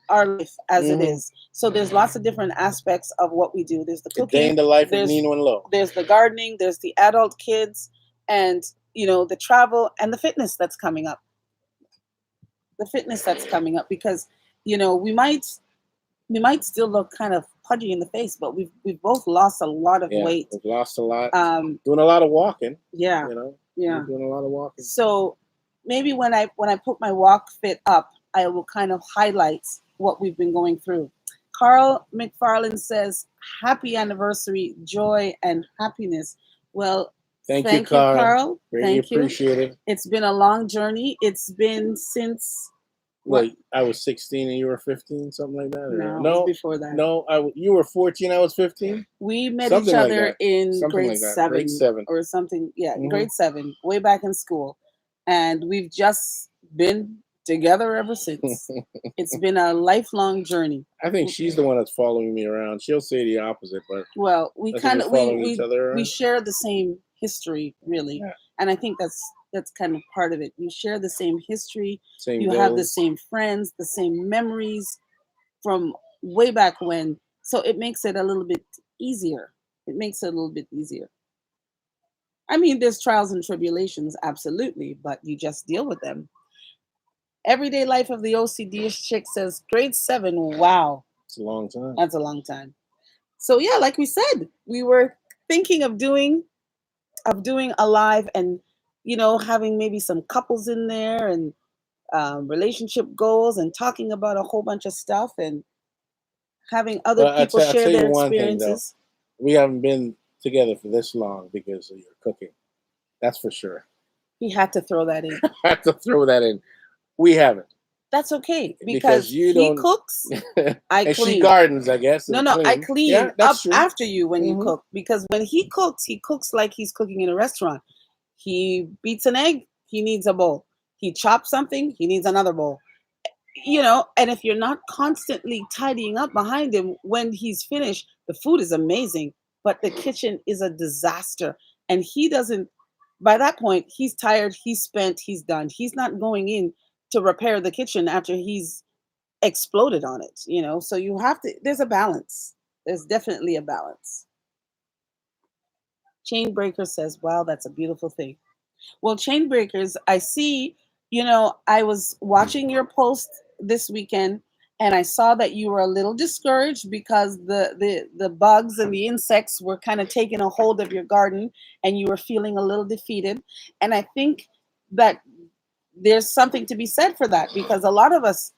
our life as it is. So there's lots of different aspects of what we do. There's the cooking, A day in the life of Nino and Lo. there's the gardening, there's the adult kids, and the travel and the fitness that's coming up. The fitness that's coming up because we might still look kind of pudgy in the face, but we've both lost a lot of weight. We've lost a lot. Doing a lot of walking. Yeah, yeah. We're doing a lot of walking. So maybe when I put my walk fit up, I will kind of highlight what we've been going through. Carl McFarland says, "Happy anniversary, joy and happiness." Well, Thank you, you, Carl. Carl. Greatly Thank you. appreciate it. It's been a long journey. It's been since Wait, I was 16 and you were 15, something like that? no, it no, was before that. no. You were 14, I was 15. We met Something each like other that. in Something grade like that. seven, Grade 7. or something. Yeah, Mhm. grade 7, way back in school, and we've just been together ever since. It's been a lifelong journey. I think she's the one that's following me around. She'll say the opposite, but Well, we I think kind we're of following each other we around. share the same history, really, Yeah. and I think that's kind of part of it. You share the same history. Same You have the goals. same friends, the same memories from way back when. So it makes it a little bit easier. It makes it a little bit easier. I mean, there's trials and tribulations, absolutely, but you just deal with them. Everyday life of the OCD-ish chick says grade 7. Wow, It's a long time. that's a long time. So yeah, like we said, we were thinking of doing a live and having maybe some couples in there and relationship goals and talking about a whole bunch of stuff and having other But people I'll share tell you their one thing though. experiences. We haven't been together for this long because of your cooking. That's for sure. He had to throw that in. I have to throw that in. We haven't. That's okay Because because you he don't. cooks, I And she clean. gardens, I guess. No, And no, I clean. clean Yeah, up that's true. after you when you Mhm. cook because when he cooks like he's cooking in a restaurant. He beats an egg, he needs a bowl. He chops something, he needs another bowl. And if you're not constantly tidying up behind him when he's finished, the food is amazing, but the kitchen is a disaster. And he doesn't, by that point, he's tired, he's spent, he's done. He's not going in to repair the kitchen after he's exploded on it. So you have to, there's a balance. There's definitely a balance. Chain Breaker says, wow, that's a beautiful thing. Well, chain breakers, I see, I was watching your post this weekend and I saw that you were a little discouraged because the bugs and the insects were kind of taking a hold of your garden and you were feeling a little defeated. And I think that there's something to be said for that because a lot of us,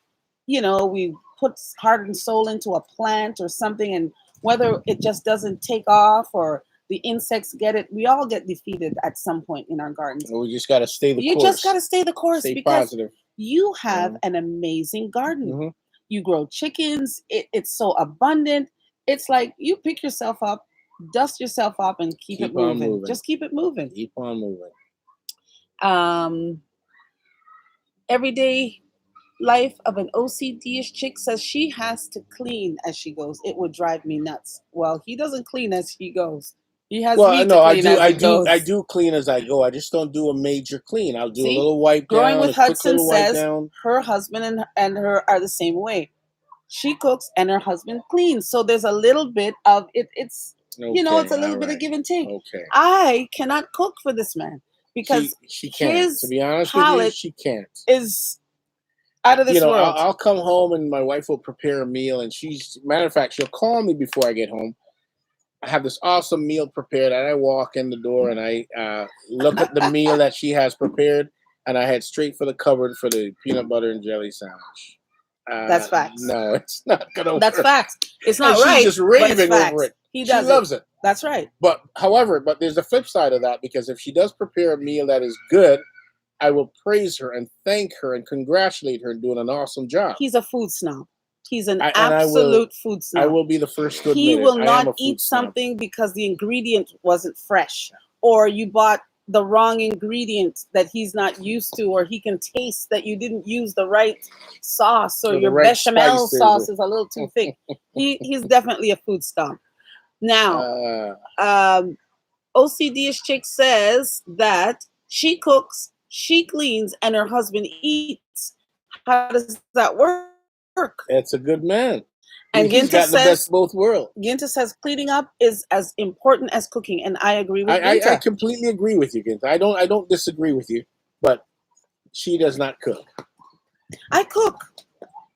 we put heart and soul into a plant or something, and whether it just doesn't take off or the insects get it, we all get defeated at some point in our gardens. We just got to stay the You course. just got to stay the course Stay because positive. you have an amazing garden. Mhm. You grow chickens, it's so abundant. It's like you pick yourself up, dust yourself up, and keep it on moving. moving. Just keep it moving. Keep on moving. Um, Everyday life of an OCD-ish chick says she has to clean as she goes. It would drive me nuts. Well, he doesn't clean as he goes. He has Well, me to no, I clean do, as I he do, I goes. do clean as I go. I just don't do a major clean. I'll do a See, little wipe growing down, with a quick Hudson little wipe says down. her husband and her are the same way. She cooks and her husband cleans. So there's a little bit of it. It's it's Okay, a all little bit of right, give and take. okay. I cannot cook for this man because She can't. To his be honest with you, palate she can't. is out of this world. I'll come home and my wife will prepare a meal, and matter of fact, she'll call me before I get home. I have this awesome meal prepared, and I walk in the door and I look at the meal that she has prepared, and I head straight for the cupboard for the peanut butter and jelly sandwich. That's facts. No, it's not gonna That's work. facts. It's And not she's right, just but it's raving over facts. it. He She does it. loves it. That's right. However, there's a flip side of that, because if she does prepare a meal that is good, I will praise her and thank her and congratulate her in doing an awesome job. He's a food snob. He's an And absolute food I snob. will be the first to He admit it. will I am not a food eat snob. something because the ingredient wasn't fresh or you bought the wrong ingredient that he's not used to, or he can taste that you didn't use the right sauce, or So the your right bechamel spices. sauce is a little too thick. He's definitely a food snob. Now, Uh, um, OCD-ish chick says that she cooks, she cleans, and her husband eats. How does that work? it's a good man. And He's got the best of both worlds. Ginta says cleaning up is as important as cooking, and I agree with I Ginta. completely agree with you, Gint. I don't disagree with you, but she does not cook. I cook.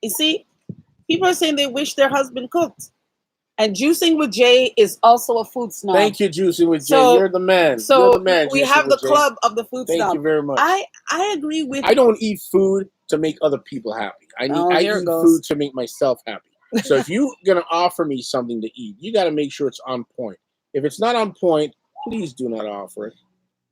You see, people are saying they wish their husband cooked. And juicing with Jay is also a food snob. Thank you, Juicy with Jay. So, You're the man. You're the so man, we Juicy have the with Jay. club of the food Thank snob. you very much. I agree with. I don't eat food to make other people happy. Oh, I here it eat goes. food to make myself happy. So if you're gonna offer me something to eat, you got to make sure it's on point. If it's not on point, please do not offer it.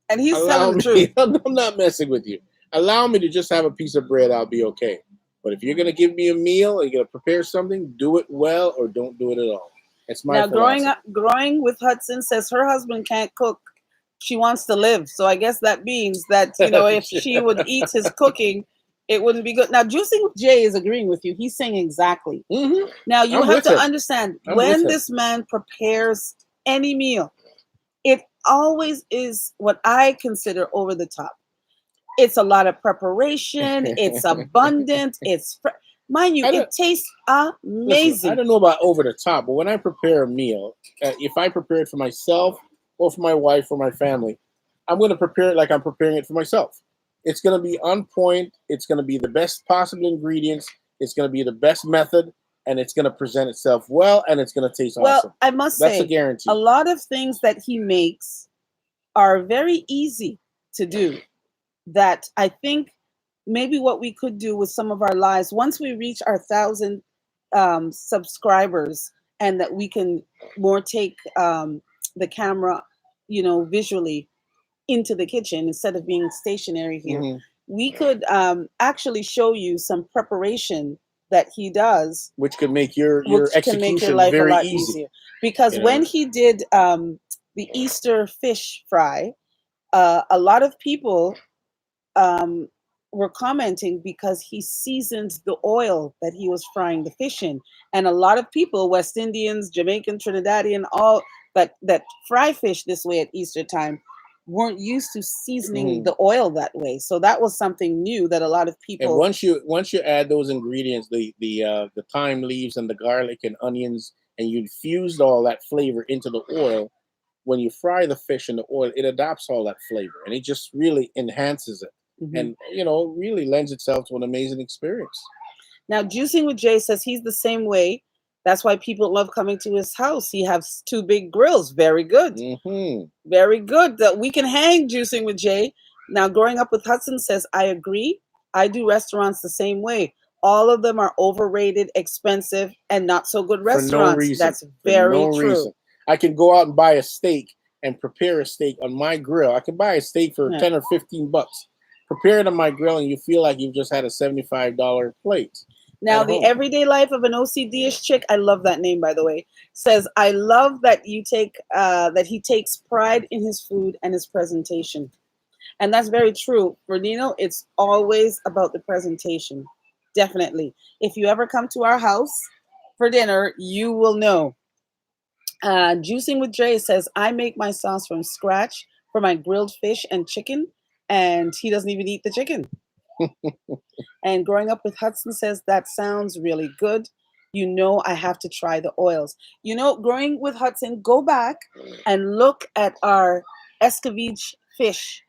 And he's Allow telling the me. truth. I'm not messing with you. Allow me to just have a piece of bread. I'll be okay. But if you're gonna give me a meal or you're gonna prepare something, do it well or don't do it at all. It's my Now, philosophy. growing with Hudson says her husband can't cook. She wants to live. So I guess that means that if she would eat his cooking, it wouldn't be good. Now, Juicing with Jay is agreeing with you. He's saying exactly. Mm-hmm. Now, you I'm have with to him. understand I'm with when him. this man prepares any meal, it always is what I consider over the top. It's a lot of preparation. It's abundant. Mind you, it tastes Listen, I amazing. don't know about over the top, but when I prepare a meal, if I prepare it for myself or for my wife or my family, I'm going to prepare it like I'm preparing it for myself. It's going to be on point. It's going to be the best possible ingredients. It's going to be the best method, and it's going to present itself well, and it's going to taste Well, awesome. I must That's a say, guarantee. a lot of things that he makes are very easy to do. That I think maybe what we could do with some of our lives once we reach our 1,000 subscribers, and that we can more take the camera, visually into the kitchen instead of being stationary here. Hmm. We could actually show you some preparation that he does, Which could make your which can make your execution life a very lot easy. easier. Because You when know, he did the Easter fish fry, a lot of people um, were commenting because he seasoned the oil that he was frying the fish in, and a lot of people, West Indians, Jamaican, Trinidadian, all that fry fish this way at Easter time, weren't used to seasoning mhm. the oil that way. So that was something new that a lot of And people. once you add those ingredients, the thyme leaves and the garlic and onions, and you infused all that flavor into the oil, when you fry the fish in the oil, it adopts all that flavor, and it just really enhances it, Mhm. and really lends itself to an amazing experience. Now, Juicing with Jay says he's the same way. That's why people love coming to his house. He has two big grills. Very good. Hmm. Very good. That we can hang Juicing with Jay. Now, growing up with Hudson says, I agree. I do restaurants the same way. All of them are overrated, expensive, and not so good For no restaurants. reason. That's For very no true. reason. I can go out and buy a steak and prepare a steak on my grill. I can buy a steak for Yeah. 10 or 15 bucks. Prepare it on my grill, and you feel like you've just had a $75 plate Now, at the home. everyday life of an OCD-ish chick, I love that name, by the way, says, I love that that he takes pride in his food and his presentation. And that's very true. For Nino, it's always about the presentation. Definitely. If you ever come to our house for dinner, you will know. Juicing with Jay says, I make my sauce from scratch for my grilled fish and chicken, and he doesn't even eat the chicken. And growing up with Hudson says, that sounds really good. You know, I have to try the oils. You know, growing with Hudson, go back and look at our escovitch fish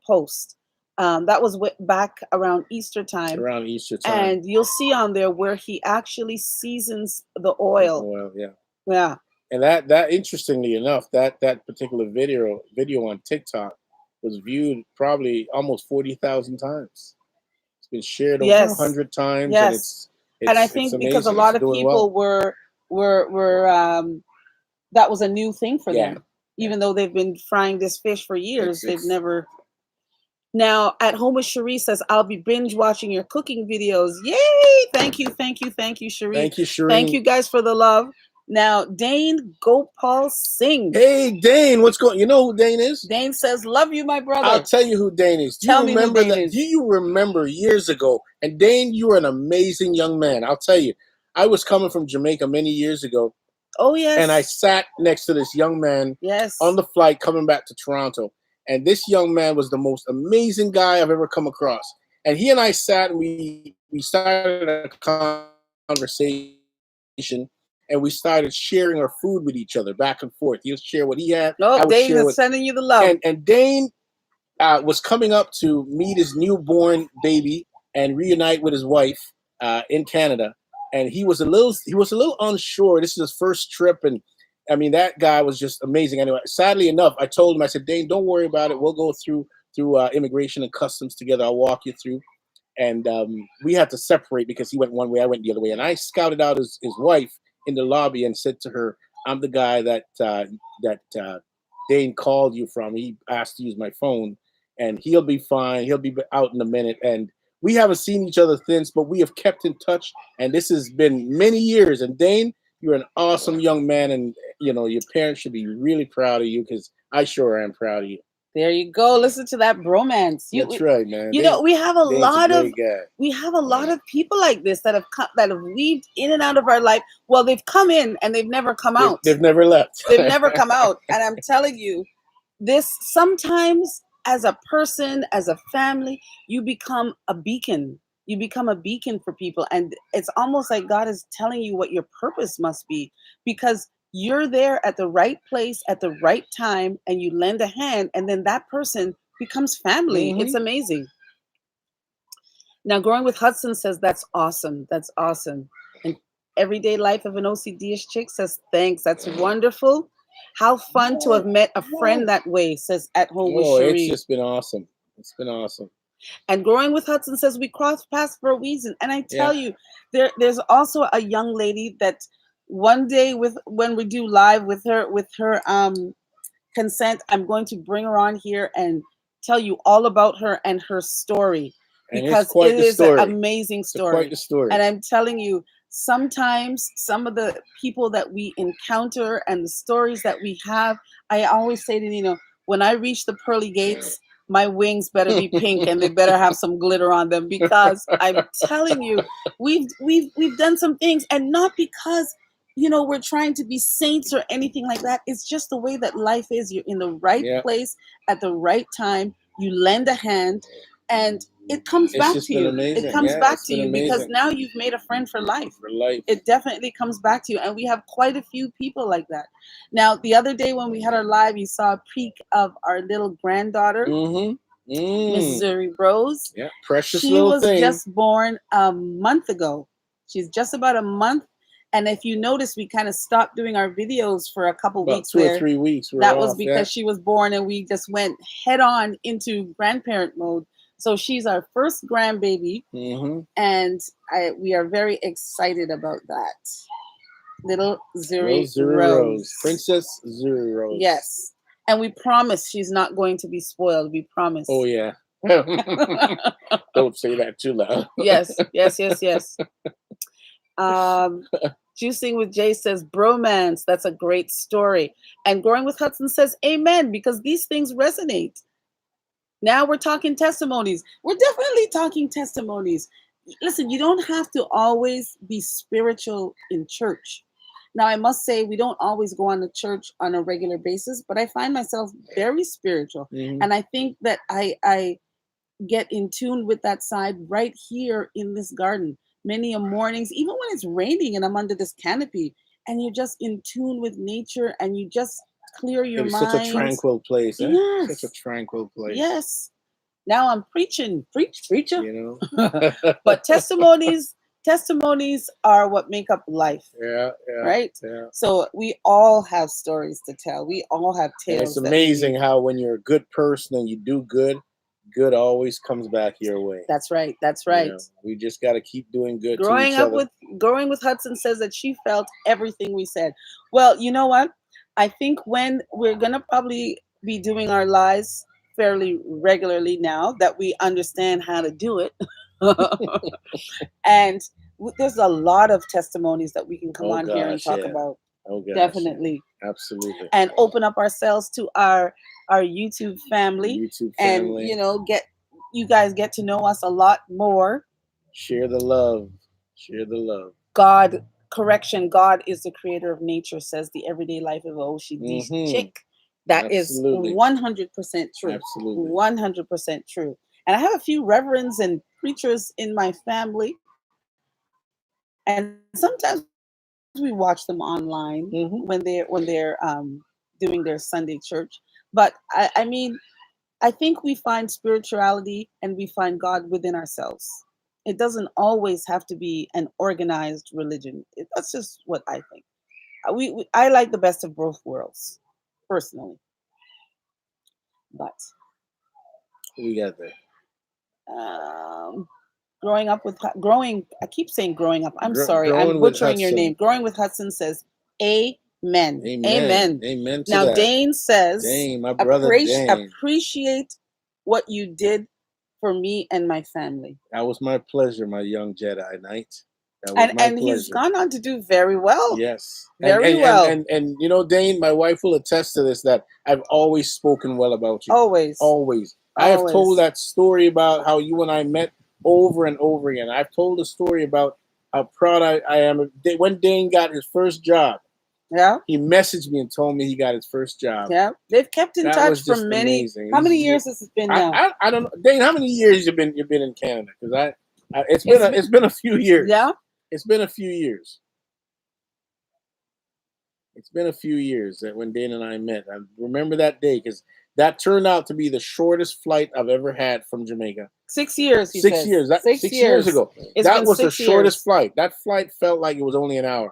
post. That was back around Easter time. Around Easter time. And you'll see on there where he actually seasons the The oil. oil, yeah. Yeah. And that interestingly enough, that particular video on TikTok was viewed probably almost 40,000 times. It's been shared over Yes. 100 times, and Yes. And I think because a amazing. lot It's of doing people well. were that was a new thing for Yeah, them. yeah. Even though they've been frying this fish for years, they've It's never. Now, at home with Cherie says, I'll be binge watching your cooking videos. Yay! Thank you, thank you, thank you, Cherie. Thank you, Thank Shireen. you guys for the love. Now, Dane Gopal Singh. Hey, Dane, what's going? You know who Dane is? Dane says, love you, my brother. I'll tell you who Dane is. Do Tell you me who remember Dane that? is. Do you remember years ago? And Dane, you were an amazing young man. I'll tell you. I was coming from Jamaica many years ago, Oh, yes. and I sat next to this young man Yes. on the flight coming back to Toronto. And this young man was the most amazing guy I've ever come across. And he and I sat and we started a conversation, and we started sharing our food with each other back and forth. He'll share what he had, I would share what. Oh, Dane is And sending you the Dane love. was coming up to meet his newborn baby and reunite with his wife in Canada. And he was a little unsure. This is his first trip, and I mean that guy was just amazing. Anyway, sadly enough, I told him, I said, Dane, don't worry about it. We'll go through immigration and customs together. I'll walk you through. And we had to separate because he went one way, I went the other way. And I scouted out his wife in the lobby and said to her, I'm the guy that Dane called you from. He asked to use my phone, and he'll be fine. He'll be out in a minute. And we haven't seen each other since, but we have kept in touch. And this has been many years. And Dane, you're an awesome young man, and your parents should be really proud of you because I sure am proud of you. There you go. Listen to that bromance. That's right, man. You know, we have a Dane's a lot of great guy. people like this that have weaved in and out of our life. Well, they've come in and they've never come out. They've never left. They've never come out. And I'm telling you, this sometimes as a person, as a family, you become a beacon. You become a beacon for people. And it's almost like God is telling you what your purpose must be, because you're there at the right place at the right time and you lend a hand, and then that person becomes family. It's amazing. Now, Growing with Hudson says, that's awesome. That's awesome. And Everyday Life of an OCD-ish Chick says, thanks. That's wonderful. How fun to have met a friend that way, says At Home with Cherie. It's just been awesome. It's been awesome. And Growing with Hudson says, we cross paths for a reason. And I tell you, there's also a young lady that one day, when we do live with her consent, I'm going to bring her on here and tell you all about her and her story, because it is an amazing story. Quite the story. And I'm telling you, sometimes some of the people that we encounter and the stories that we have, I always say to Nino, when I reach the pearly gates, my wings better be pink and they better have some glitter on them, because I'm telling you, we've done some things, and not because we're trying to be saints or anything like that. It's just the way that life is. You're in the right place at the right time. You lend a hand, and it comes back to you. Amazing. It comes back to you because now you've made a friend for life. It definitely comes back to you, and we have quite a few people like that. Now, the other day when we had our live, you saw a peek of our little granddaughter, Missouri Rose. Yeah, precious she little was thing. Just born a month ago. She's just about a month. And if you notice, we kind of stopped doing our videos for a couple about weeks. 2 or 3 weeks. That was because she was born, and we just went head on into grandparent mode. So she's our first grandbaby, and we are very excited about that. Little Zuri Rose. Princess Zuri Rose. Yes. And we promise she's not going to be spoiled. We promise. Oh, yeah. Don't say that too loud. Yes. Juicing with Jay says, bromance. That's a great story. And Growing with Hudson says, amen, because these things resonate. Now we're talking testimonies. We're definitely talking testimonies. Listen, you don't have to always be spiritual in church. Now, I must say, we don't always go on to church on a regular basis, but I find myself very spiritual. Hmm. And I think that I get in tune with that side right here in this garden. Many a mornings, even when it's raining and I'm under this canopy, and you're just in tune with nature and you just clear your It is such a mind. tranquil place, eh? Such a Yes, tranquil place. yes. Now I'm preaching, preach, preacher. You know. But testimonies are what make up life, Yeah, yeah, right? yeah. So we all have stories to tell. We all have And it's tales that amazing we. how when you're a good person and you do good, good always comes back your way. That's right. That's You right. know, we just got to keep doing good to Growing each up other. with growing with Hudson says that she felt everything we said. Well, you know what? I think when we're gonna probably be doing our lives fairly regularly now that we understand how to do it, and there's a lot of testimonies that we can come Oh on here and gosh, talk yeah. about. Oh gosh, yeah. Definitely. Absolutely. And open up ourselves to our YouTube The family, YouTube and family, get you guys get to know us a lot more. share the love. Share the love. God, correction, God is the creator of nature, says the everyday life of Oshi Hmm. chick. That is Absolutely. 100% true. Absolutely. 100% true. And I have a few reverends and preachers in my family, and sometimes we watch them online when they're Hmm. doing their Sunday church. But I mean, I think we find spirituality and we find God within ourselves. It doesn't always have to be an organized religion. That's just what I think. I like the best of both worlds, personally. But Who we got there? um, growing, I keep saying growing up. I'm sorry, I'm Growing with butchering your Hudson. name. Growing with Hudson says, "Amen, Amen. amen." Amen to Now that. Dane says, Dane, my brother Dane. appreciate what you did for me and my family. That was my pleasure, my young Jedi Knight. That was my And he's pleasure. gone on to do very well. Yes. Very well. And you know, Dane, my wife will attest to this that I've always spoken well about you. Always. Always. I have told Always. that story about how you and I met over and over again. I've told a story about how proud I am. When Dane got his first job, Yeah. he messaged me and told me he got his first job. Yeah. They've kept in That touch was for just many. amazing. How many years has it been now? I don't know, Dane. How many years you've been in Canada? Because It's it's been a few years. yeah. It's been a few years. It's been a few years that when Dane and I met. I remember that day because that turned out to be the shortest flight I've ever had from Jamaica. 6 years, he 6 years. says. That 6 years ago. It's That been was the 6 years. shortest flight. That flight felt like it was only an hour.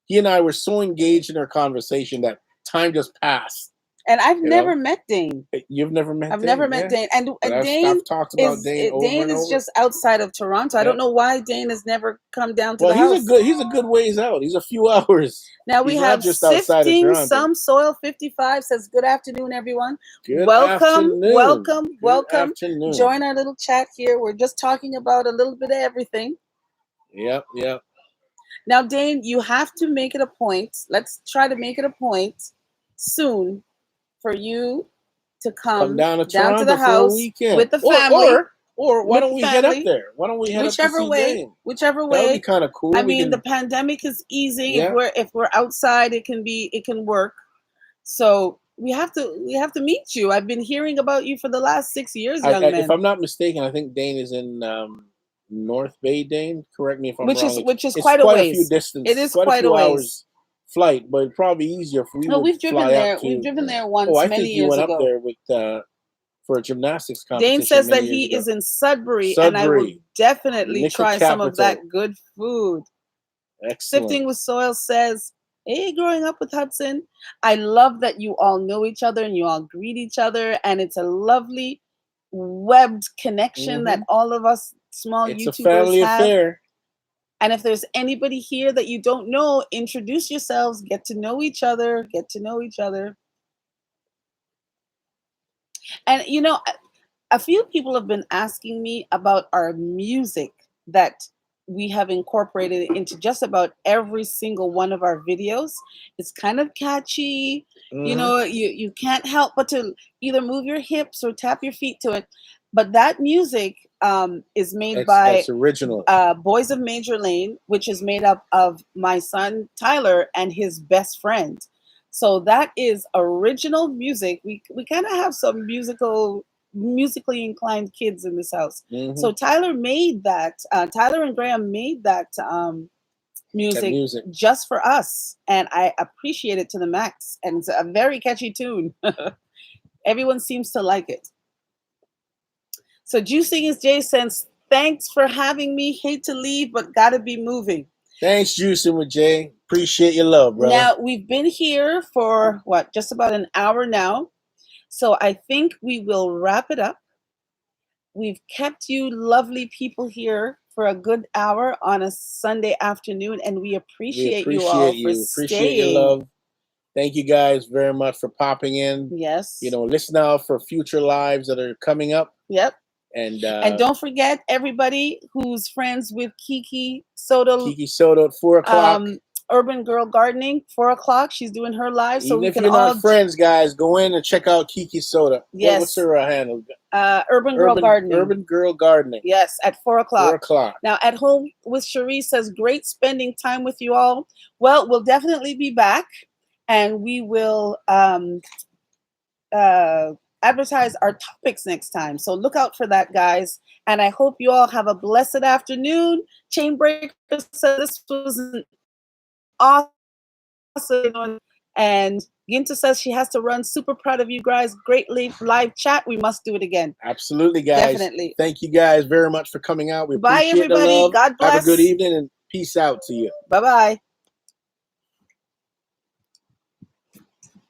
He and I were so engaged in our conversation that time just passed. And I've You never know, met Dane. you've never met I've Dane, never met yeah. Dane. But And I've talked about Dane over Dane and is over. just outside of Toronto. I Yeah. don't know why Dane has never come down to Well, the house. he's a good ways out. He's a few hours. Now we He's not have just outside of Sifting Toronto. Some Soil 55 says, "Good afternoon, everyone. Good Welcome, afternoon. welcome, Good welcome. afternoon. Join our little chat here. We're just talking about a little bit of everything." Yep, yep. Now, Dane, you have to make it a point. Let's try to make it a point soon for you to Come come down to down to Toronto the for a house weekend. with the family. Or why With don't the we head up family, there? Why don't we head up to whichever see way, Dane? whichever That would be way. kind of cool. I We mean, the can, pandemic is easing. yeah. If we're outside, it can work. So we have to meet you. I've been hearing about you for the last 6 years, young If man. I'm not mistaken, I think Dane is in North Bay. Dane, correct me if I'm wrong. Which is It's quite a quite a few ways. distance. It It's is quite a quite a few ways. hours flight, but it'd probably be easier if we No, would we've driven fly up there. We've to. driven there Oh, once I many think you years went up ago. there with for a gymnastics Dane competition says that many years he ago. is in Sudbury, and I will Sudbury, definitely nickel try some of that capital. good food. Excellent. Sifting with Soil says, "Hey, growing up with Hudson, I love that you all know each other and you all greet each other, and it's a lovely webbed connection that Hmm. all of us small It's a YouTubers family have. affair. And if there's anybody here that you don't know, introduce yourselves, get to know each other, get to know each other." And a few people have been asking me about our music that we have incorporated into just about every single one of our videos. It's kind of catchy. Hmm. You can't help but to either move your hips or tap your feet to it. But that music is made That's by original. Boys of Major Lane, which is made up of my son Tyler and his best friend. So that is original music. We kind of have some musically inclined kids in this house. So Tyler made that. Tyler and Graham made that music just for us, and I appreciate it to the max. And it's a very catchy tune. Everyone seems to like it. So Juicing is Jay says, thanks for having me. Hate to leave, but gotta be moving. Thanks, Juicing with Jay. Appreciate your love, brother. Now, we've been here for what, just about an hour now. So I think we will wrap it up. We've kept you lovely people here for a good hour on a Sunday afternoon, and we appreciate you all for staying. Appreciate your love. Thank you guys very much for popping in. Yes. Listen out for future lives that are coming up. Yep. And don't forget, everybody who's friends with Kiki Soto. Kiki Soto at 4 o'clock. Urban Girl Gardening, 4 o'clock. She's doing her live. So even if you're not friends, guys, go in and check out Kiki Soto. Yes. What's her handle? Urban Girl Gardening. Urban Girl Gardening. Yes, at 4 o'clock. 4 o'clock. Now, At Home with Cherie says, great spending time with you all. Well, we'll definitely be back, and we will advertise our topics next time. So look out for that, guys. And I hope you all have a blessed afternoon. Chainbreaker said this was an awesome. And Ginta says she has to run. Super proud of you guys. Great live chat. We must do it again. Absolutely, guys. Definitely. Thank you guys very much for coming out. We Bye, appreciate everybody. the love. God bless. Have a good evening and peace out to you. Bye-bye.